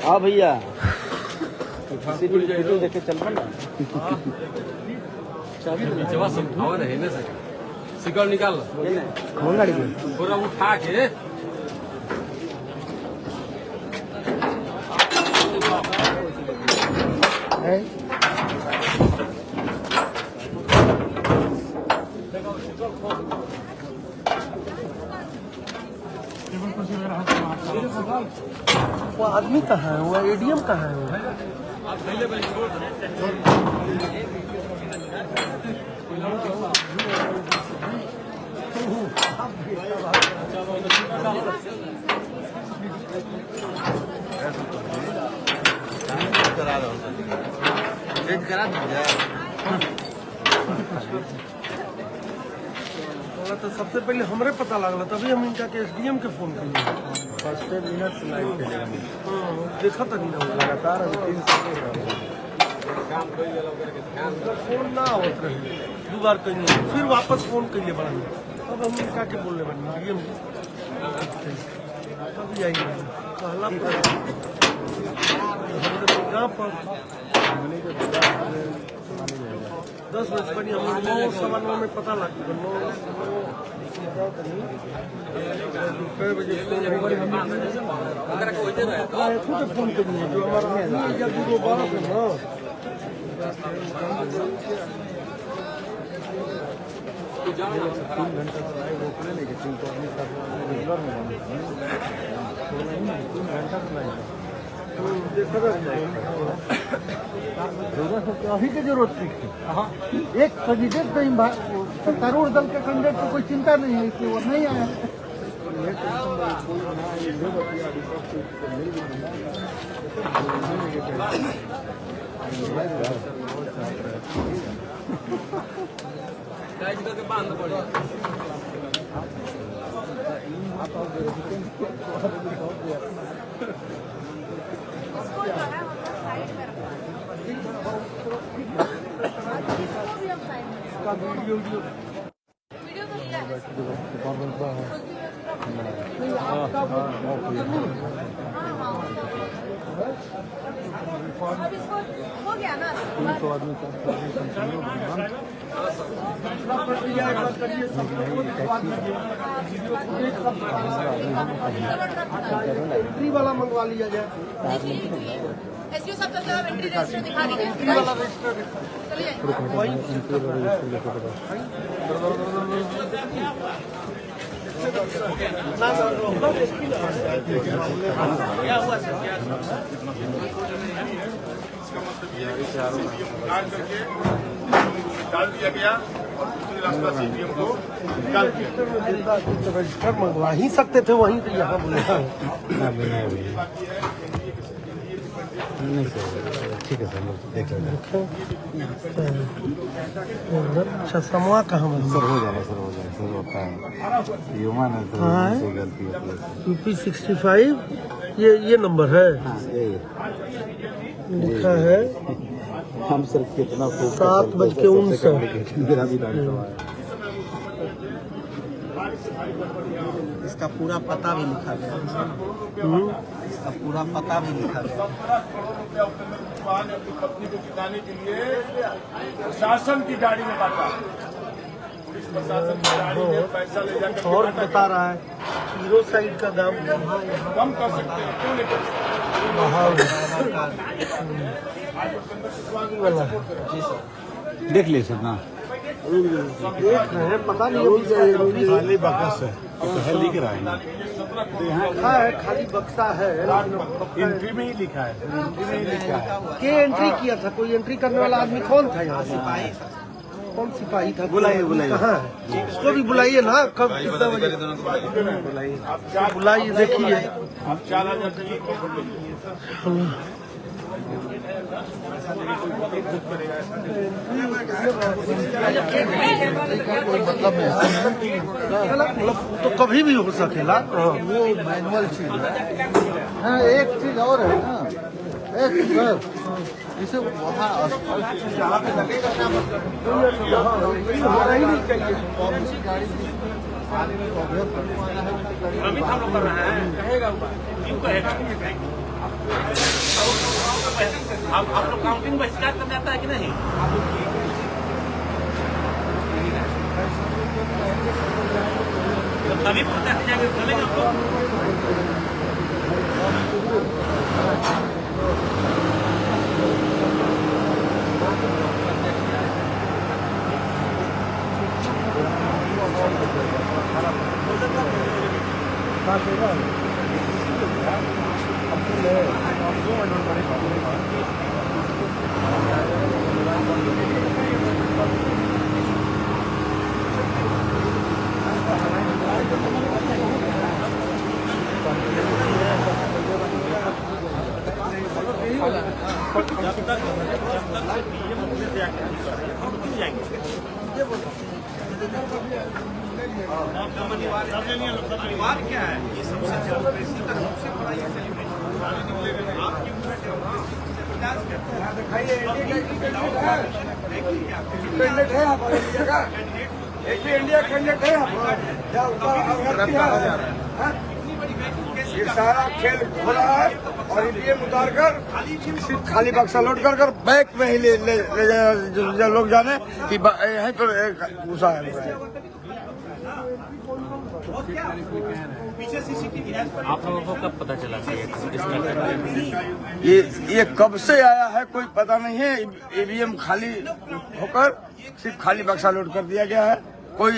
हाँ भैया देखे चल रहा चाबी तो नीचे बस हवा नहीं ना सके। सिकड़ निकाल लो पूरा उठा के। वो आदमी कहाँ है? वो ADM कहाँ है? वो आप पहले करा दीजिए। तो सबसे पहले हमरे पता लगला, तभी हम इनका के SDM के फोन किए। फर्स्ट मिनट लाइव चलेगा। देखा तो नहीं लगातार फोन ना आवत रहे, 2 बार कहीं फिर वापस फोन करिए बड़ा। अब हम इनका के बोलने बनी DM तभी आएंगे कहला पर गाँव पर 10 बजे बनी। हम 9:15 में पता लग गया। 9 बजे खुद फोन करिए जो हमारा या 212 है ना। अभी की जरूरत थी। एक कैंडिडेट सत्तारूढ़ दल के कैंडिडेट को कोई चिंता नहीं है कि वो नहीं आया। बांध पड़े। इसको जो है मतलब साइड में रखना। इसको भी हम साइड में रखना। वीडियो तो लिया है। अब इसको हो गया ना। तो आदमी एंट्री वाला मंगवा लिया जाए। एसडीओ साहब तब तक एंट्री रजिस्टर दिखा दीजिए। चलिए डाल दिया गया और दूसरे रास्ता से ईवीएम को निकाल दिया। रजिस्टर मंगवा ही सकते थे वहीं तो यहाँ बोले ठीक है सर देख लेंगे अच्छा समवा कहाँ सर हो जाएगा सर होता है ह्यूमन है तो उनसे गलती होती है यूपी 65 ये नंबर है लिखा है हम सर कितना 7:59 इसका पूरा पता भी लिखा गया है। इसका पूरा पता भी लिखा गया है। अपनी पत्नी को जिताने के लिए प्रशासन की गाड़ी में बांटा। पुलिस प्रशासन की गाड़ी में पैसा ले जाकर और बता रहा है हीरो साइड का दाम कम कर सकते हैं, क्यों नहीं कर सकते? देख ले सर ना देख रहे हैं पता नहीं खाली बकस है लिख रहा है लिखा है खाली बक्सा है एंट्री में ही लिखा है के एंट्री किया था कोई एंट्री करने वाला आदमी कौन था यहाँ सिपाही कौन सिपाही था बुलाइए कहाँ है उसको भी बुलाइए ना कब कितना बजे बुलाइए देखिए आप 4000 मतलब तो कभी भी हो सकेला वो मैनुअल चीज है। एक चीज और है ना इसे वहाँ जहाँ पे लगेगा अभी हम लोग कर रहे हैं कहेगा क्यों कहेगा आप लोग काउंटिंग बहिष्कार करने आता है कि नहीं? अभी प्रोटेस्ट जाएंगे चलेंगे हम लोग। अनिवार्य क्या है ये सबसे डेमोक्रेसी का सबसे बड़ा ये सेलिब्रेशन आपकी इंडिया कैंडिडेट है ये सारा खेल हो रहा है और ईवीएम उतार कर सिर्फ खाली बक्सा लोड कर बैक में ही ले जाए लोग जाने कि यहीं पर घुसा है। आप लोगों को कब पता चला ये कब से आया है कोई पता नहीं है। ईवीएम खाली होकर सिर्फ खाली बक्सा लोड कर दिया गया है। कोई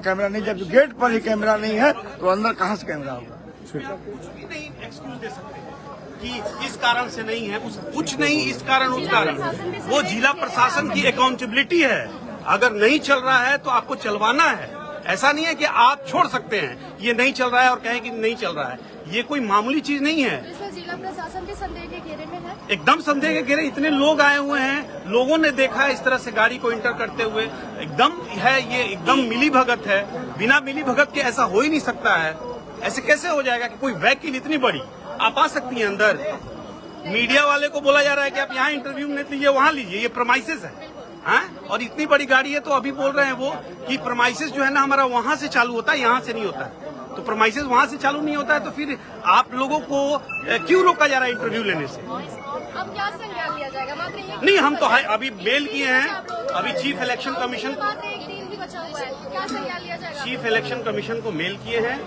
कैमरा नहीं, जब गेट पर ही कैमरा नहीं है तो अंदर कहाँ से कैमरा होगा। नहीं एक्सक्यूज दे सकते कि इस कारण से नहीं है, कुछ नहीं इस कारण उस कारण, वो जिला प्रशासन की अकाउंटेबिलिटी है। अगर नहीं चल रहा है तो आपको चलवाना है। ऐसा नहीं है कि आप छोड़ सकते हैं ये नहीं चल रहा है और कहें कि नहीं चल रहा है। ये कोई मामूली चीज नहीं है। जिला प्रशासन के संदेह के घेरे में है। एकदम संदेह के घेरे, इतने लोग आए हुए हैं, लोगों ने देखा है इस तरह से गाड़ी को इंटर करते हुए। एकदम है ये एकदम मिली भगत है। बिना मिली भगत के ऐसा हो ही नहीं सकता है। ऐसे कैसे हो जाएगा कि कोई वैकिल इतनी बड़ी आप आ सकती हैं अंदर। मीडिया वाले को बोला जा रहा है कि आप यहाँ इंटरव्यू नहीं लीजिए, वहाँ लीजिए, ये प्रमाइसेस है। हाँ? और इतनी बड़ी गाड़ी है तो अभी बोल रहे हैं वो कि प्रमाइसेस जो है ना हमारा वहाँ से चालू होता है, यहाँ से नहीं होता है। तो प्रमाइसेस वहाँ से चालू नहीं होता है तो फिर आप लोगों को क्यों रोका जा रहा है इंटरव्यू लेने से? अब क्या संज्ञान लिया जाएगा? जाएगा? मात्र एक नहीं, हम तो अभी मेल किए हैं, अभी चीफ इलेक्शन कमीशन, मात्र एक दिन भी बचा हुआ है, क्या संज्ञान लिया जाएगा? चीफ इलेक्शन कमीशन को मेल किए हैं।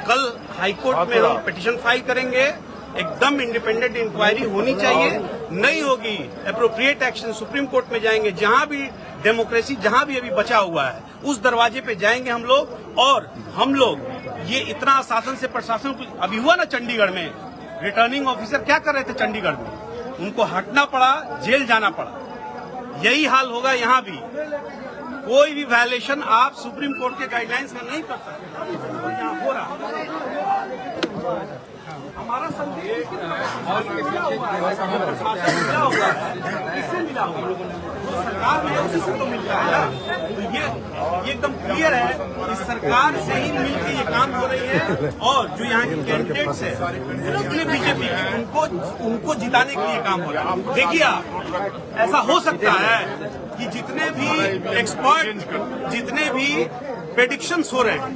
कल हाईकोर्ट में हम पिटीशन फाइल करेंगे। एकदम इंडिपेंडेंट इंक्वायरी होनी चाहिए, नहीं होगी एप्रोप्रिएट एक्शन सुप्रीम कोर्ट में जाएंगे। जहां भी डेमोक्रेसी, जहां भी अभी बचा हुआ है, उस दरवाजे पे जाएंगे हम लोग। और हम लोग ये इतना शासन से प्रशासन अभी हुआ ना चंडीगढ़ में, रिटर्निंग ऑफिसर क्या कर रहे थे चंडीगढ़ में, उनको हटना पड़ा, जेल जाना पड़ा। यही हाल होगा यहाँ भी। कोई भी वायलेशन आप सुप्रीम कोर्ट के गाइडलाइंस में नहीं कर सकते, और यहाँ हो रहा। हमारा संदेश मिला होगा, किससे मिला होगा? सरकार में उसी से तो मिल रहा है। तो ये एकदम क्लियर है कि सरकार से ही मिलकर ये काम हो रही है। और जो यहाँ के कैंडिडेट्स है जितने बीजेपी के, उनको जिताने के लिए काम हो रहा है। देखिए आप, ऐसा हो सकता है कि जितने भी एक्सपर्ट, जितने भी प्रेडिक्शंस हो रहे हैं,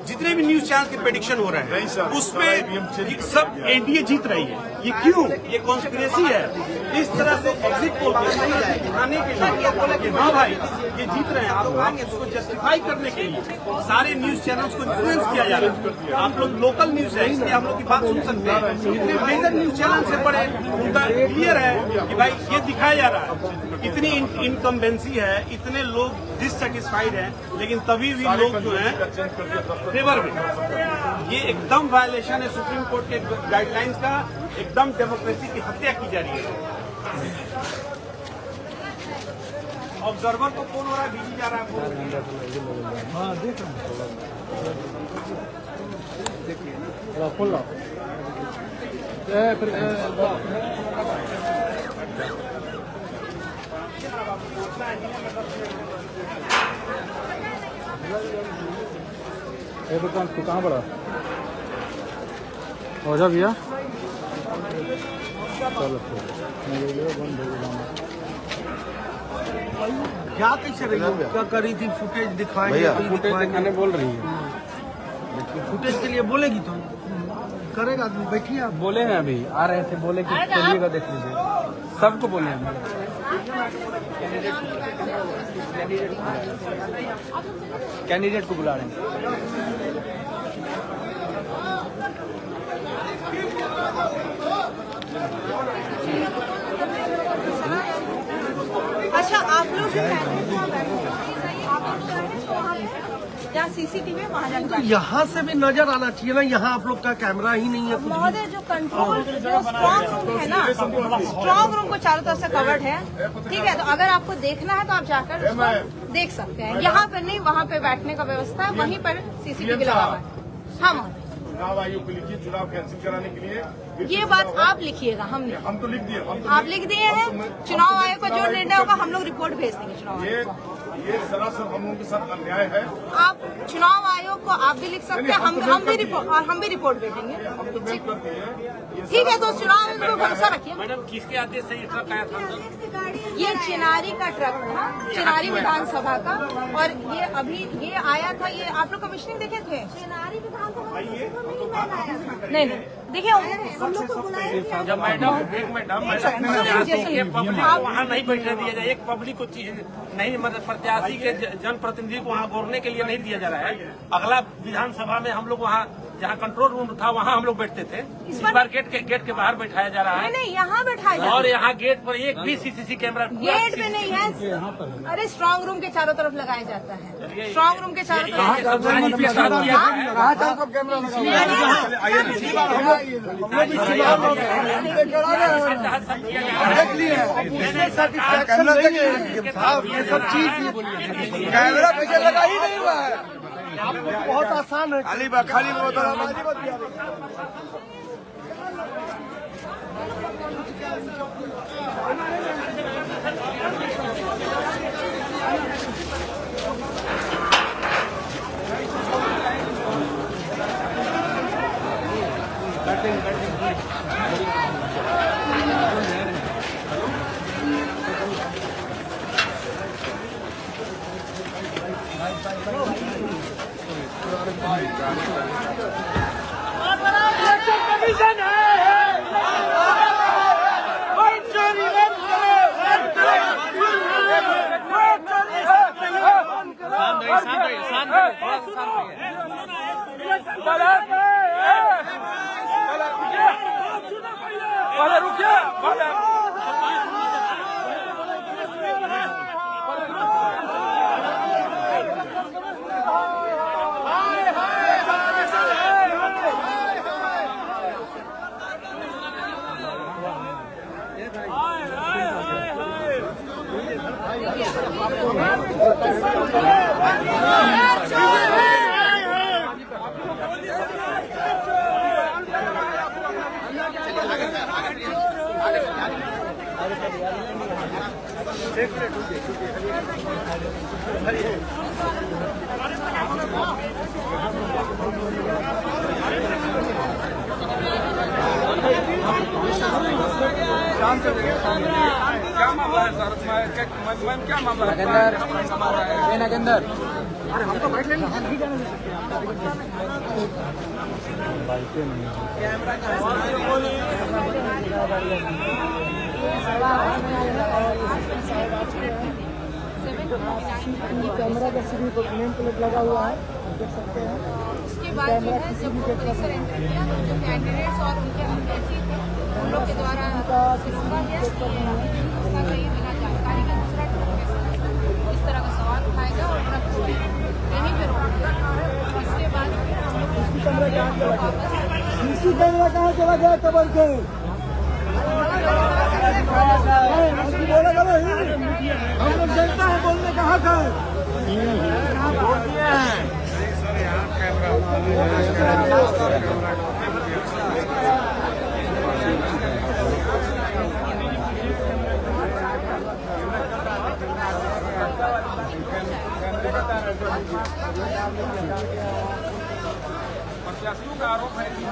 जितने भी न्यूज चैनल के प्रेडिक्शन हो रहे हैं, उसमें सब एनडीए जीत रही है। ये क्यों? ये कॉन्स्पिरेसी है। इस तरह से एग्जिट पोल दिखाने के लिए बोले कि हाँ भाई ये जीत रहे हैं, आप उसको जस्टिफाई करने के लिए सारे न्यूज चैनल्स को इन्फ्लुएंस किया जा रहा है। आप लोग लोकल न्यूज है, इसलिए हम लोग की बात सुन सकते हैं। इतने मेजर न्यूज चैनल से पढ़े, उनका क्लियर है कि भाई ये दिखाया जा रहा है। इतनी इनकम्बेंसी है, इतने लोग डिससेटिस्फाइड हैं, लेकिन तभी भी लोग जो है फेवर में। ये एकदम वायलेशन है सुप्रीम कोर्ट के गाइडलाइंस का। एकदम डेमोक्रेसी की हत्या की जा रही है। ऑब्जर्वर को कौन हो रहा है, बीजी जा रहा है। हाँ देख दुकान तू कहाँ बड़ा हो जा भैया? चलो बंद हो क्या कैसे रही हो? क्या करी थी? फुटेज दिखाएंगे, दिखाने बोल रही है। फुटेज के लिए बोलेगी तो करेगा आदमी। बैठिए आप। बोले हैं अभी आ रहे थे, बोले कि चलिएगा देख लीजिए, सबको बोले हैं। कैंडिडेट को बुला रहे हैं। अच्छा, आप लोग जहाँ सीसीटीवी वहाँ जाके तो यहाँ से भी नजर आना चाहिए ना। यहाँ आप लोग का कैमरा ही नहीं है। महोदय, जो कंट्रोल, जो स्ट्रॉन्ग रूम है ना, स्ट्रॉन्ग रूम को चारों तरफ से कवर्ड है। ठीक है, तो अगर आपको देखना है तो आप जाकर उसको देख सकते हैं। यहाँ पर नहीं, वहाँ पे बैठने का व्यवस्था है, वहीं पर सीसीटीवी लगा हुआ है। हाँ महोदय, चुनाव आयोग को लिखिए चुनाव कैंसिल कराने के लिए। ये बात आप लिखिएगा, हम तो लिख दिए, आप लिख दिए हैं। चुनाव आयोग का जो निर्णय होगा हम लोग रिपोर्ट भेज देंगे चुनाव आयोग को। ये सरासर हम लोगों के साथ अन्याय है। आप चुनाव आयोग को आप भी लिख सकते हैं, हम भी रिपोर्ट भेजेंगे। ठीक है, तो चुनाव आयोग को भरोसा रखिए। मैडम, किसके आदेश से ये ट्रक आया था? ये चिनारी का ट्रक था, चिनारी विधानसभा का। और ये अभी ये आया था, ये आप लोग कमिश्निंग देखे थे? चिनारी विधानसभा नहीं, देखिए हम लोग को बुलाया। जब मैडम पब्लिक को वहाँ नहीं बैठने दिया जाए, एक पब्लिक को नहीं, मतलब प्रत्याशी के जनप्रतिनिधि को वहाँ बोलने के लिए नहीं दिया जा रहा है। अगला विधानसभा में हम लोग वहाँ जहाँ कंट्रोल रूम था वहाँ हम लोग बैठते थे। इस बार गेट के बाहर बैठाया जा रहा है। नहीं, यहाँ बैठाया जा रहा है। और यहाँ गेट पर एक भी सीसीसी कैमरा गेट पे नहीं है। अरे स्ट्रांग रूम के चारों तरफ लगाया जाता है। स्ट्रांग रूम के चारों तरफ कैमरा पीछे लगा ही नहीं हुआ है। आपको बहुत आसान है। खाली कमीशन है। क्या मामला है सर? क्या मामला है? अरे हम तो बैठ लेंगे। कैमरा का सीधी नेम प्लेट लगा हुआ है, देख सकते हैं। उसके बाद जो है जब वो परिसर एंटर किया तो जो कैंडिडेट्स और उनके प्रत्याशी थे उन लोग के द्वारा किसका गैस उसका कहीं बिना जानकारी के दूसरा ट्रक इस तरह का सवाल उठाएगा और ट्रक को यहीं पे रोकेगा। इसके बाद हम लोग कैमरा कहाँ चला गया कबर के? हम लोग जनता है, बोलने कहाँ का प्रत्याशियों का आरोप है कि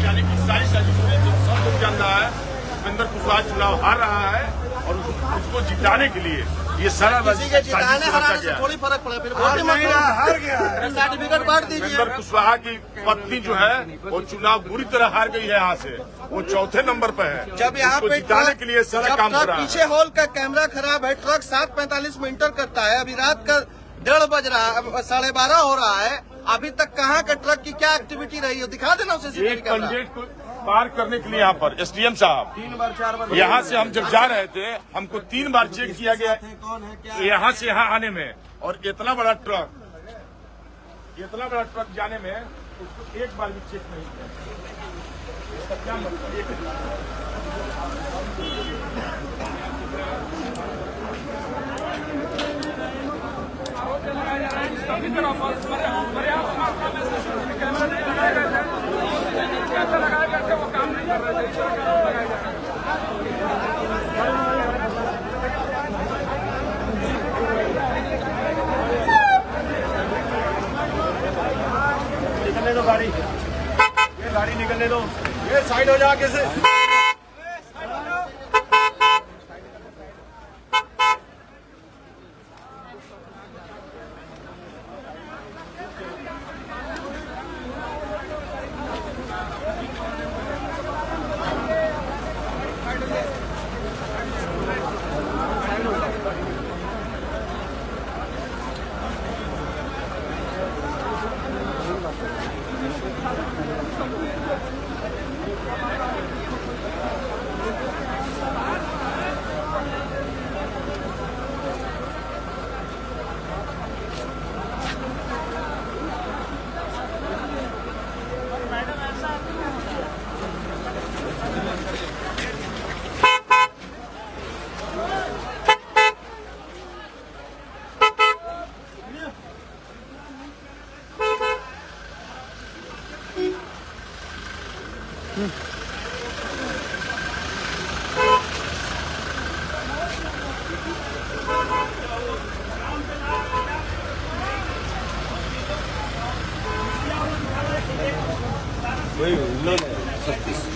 यानी कि सारी साजिशें जो सब लोग जान रहा है, उपेंद्र कुशवाहा चुनाव हार रहा है और उसको जिताने के लिए ये सारा थोड़ी फर्क पड़ा, फिर हार गया है। सर्टिफिकेट बांट दीजिए। उपेंद्र कुशवाहा की पत्नी जो है वो चुनाव बुरी तरह हार गई है। यहाँ से वो चौथे नंबर पे है। जब यहाँ उसको पे जिताने के लिए सारा काम कर रहा है। पीछे हॉल का कैमरा खराब है, ट्रक 7:45 में इंटर करता है, अभी रात का 1:30 बज रहा है, 12:30 हो रहा है, अभी तक कहाँ का ट्रक की क्या एक्टिविटी रही है दिखा देना उसे। एक कैंडिडेट को पार करने के लिए यहाँ पर एसडीएम साहब 3 बार 4 बार यहाँ से हम जब जा रहे थे हमको 3 बार चेक किया गया यहाँ से यहाँ आने में, और इतना बड़ा ट्रक जाने में उसको एक बार भी चेक नहीं किया। इसका क्या मतलब? कैसे लगाए गए थे वो काम नहीं कर रहे थे। निकलने दो गाड़ी, ये गाड़ी निकलने दो, ये साइड हो जा आगे से।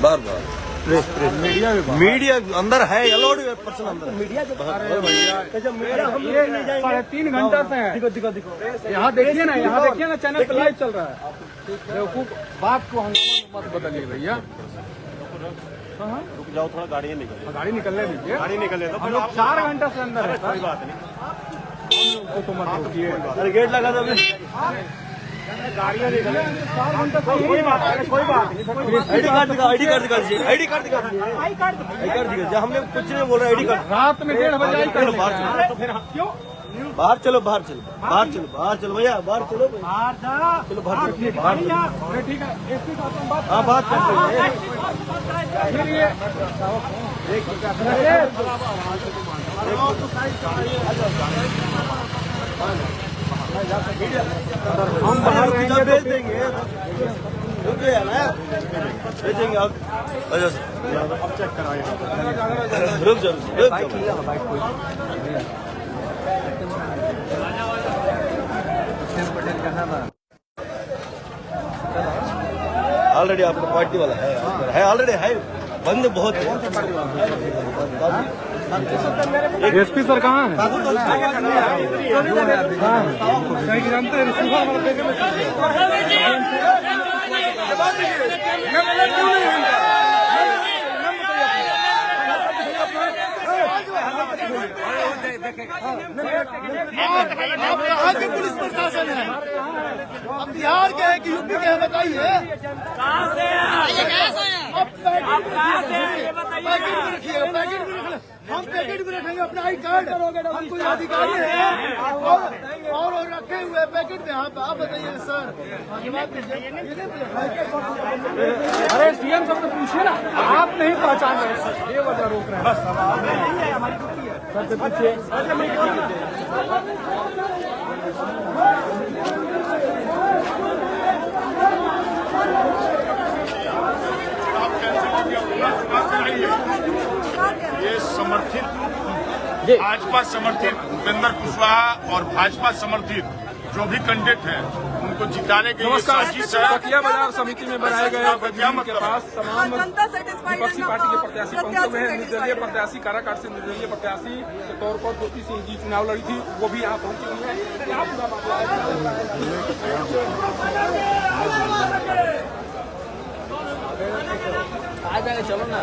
बार बार मीडिया अंदर है, अलाउड पर्सन अंदर मीडिया। 3.5 घंटा से है। दिखो यहाँ देखिए ना, चैनल पे लाइव चल रहा है। बेवकूफ बात को हंगामा मत बदलिए भैया। रुक जाओ थोड़ा, गाड़ी निकलने दीजिए। गाड़ी निकलने दो। हम लोग 4 घंटा से अंदर है। कोई बात नहीं, तो मत रोकिए। अरे गेट लगा दो। आईडी कार्ड दिखा दीजिए। आईडी कार्ड दिखा दीजिए। हमने कुछ नहीं बोल रहा। आईडी कार्ड रात में 1:30 बजे बाहर चलो भैया, बाहर चलो चलो बाहर ठीक है। हाँ बात कर हम बाहर भेज देंगे। भेजेंगे आप। अब चेक कराइए। रुक जाओ। ऑलरेडी आपका पार्टी वाला है ऑलरेडी है। बंद बहुत है। एसपी सर कहाँ है? जानते हैं आप कहाँ के पुलिस प्रशासन है? आप बिहार के हैं कि यूपी के हैं बताइए। कहाँ से पैकेट में रखिएगा। पैकेट में रखना। हम पैकेट में रखेंगे अपना आई कार्ड। हम कोई अधिकारी है और रखे हुए पैकेट में। आप बताइए सर। अरे सीएम सब तो पूछिए ना। आप नहीं पहचान रहे सर, ये वजह रोक रहे हैं। हमारी ड्यूटी है सर से पूछिए। ये समर्थित भाजपा समर्थित उपेंद्र कुशवाहा और भाजपा समर्थित जो भी कैंडिडेट हैं उनको जिताने के लिए साजिश है। बतिया बाजार समिति में बनाए गए बजरंग के पास तमाम विपक्षी पार्टी के प्रत्याशी पहुंचे हुए हैं। निर्दलीय प्रत्याशी काराकाट से निर्दलीय प्रत्याशी के तौर पर ज्योति सिंह जी चुनाव लड़ी थी, वो भी यहाँ पहुंची हुई है। क्या पूरा मामला है? चलो ना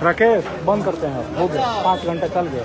राकेश बंद करते हैं। हो गया 5 घंटा चल गया।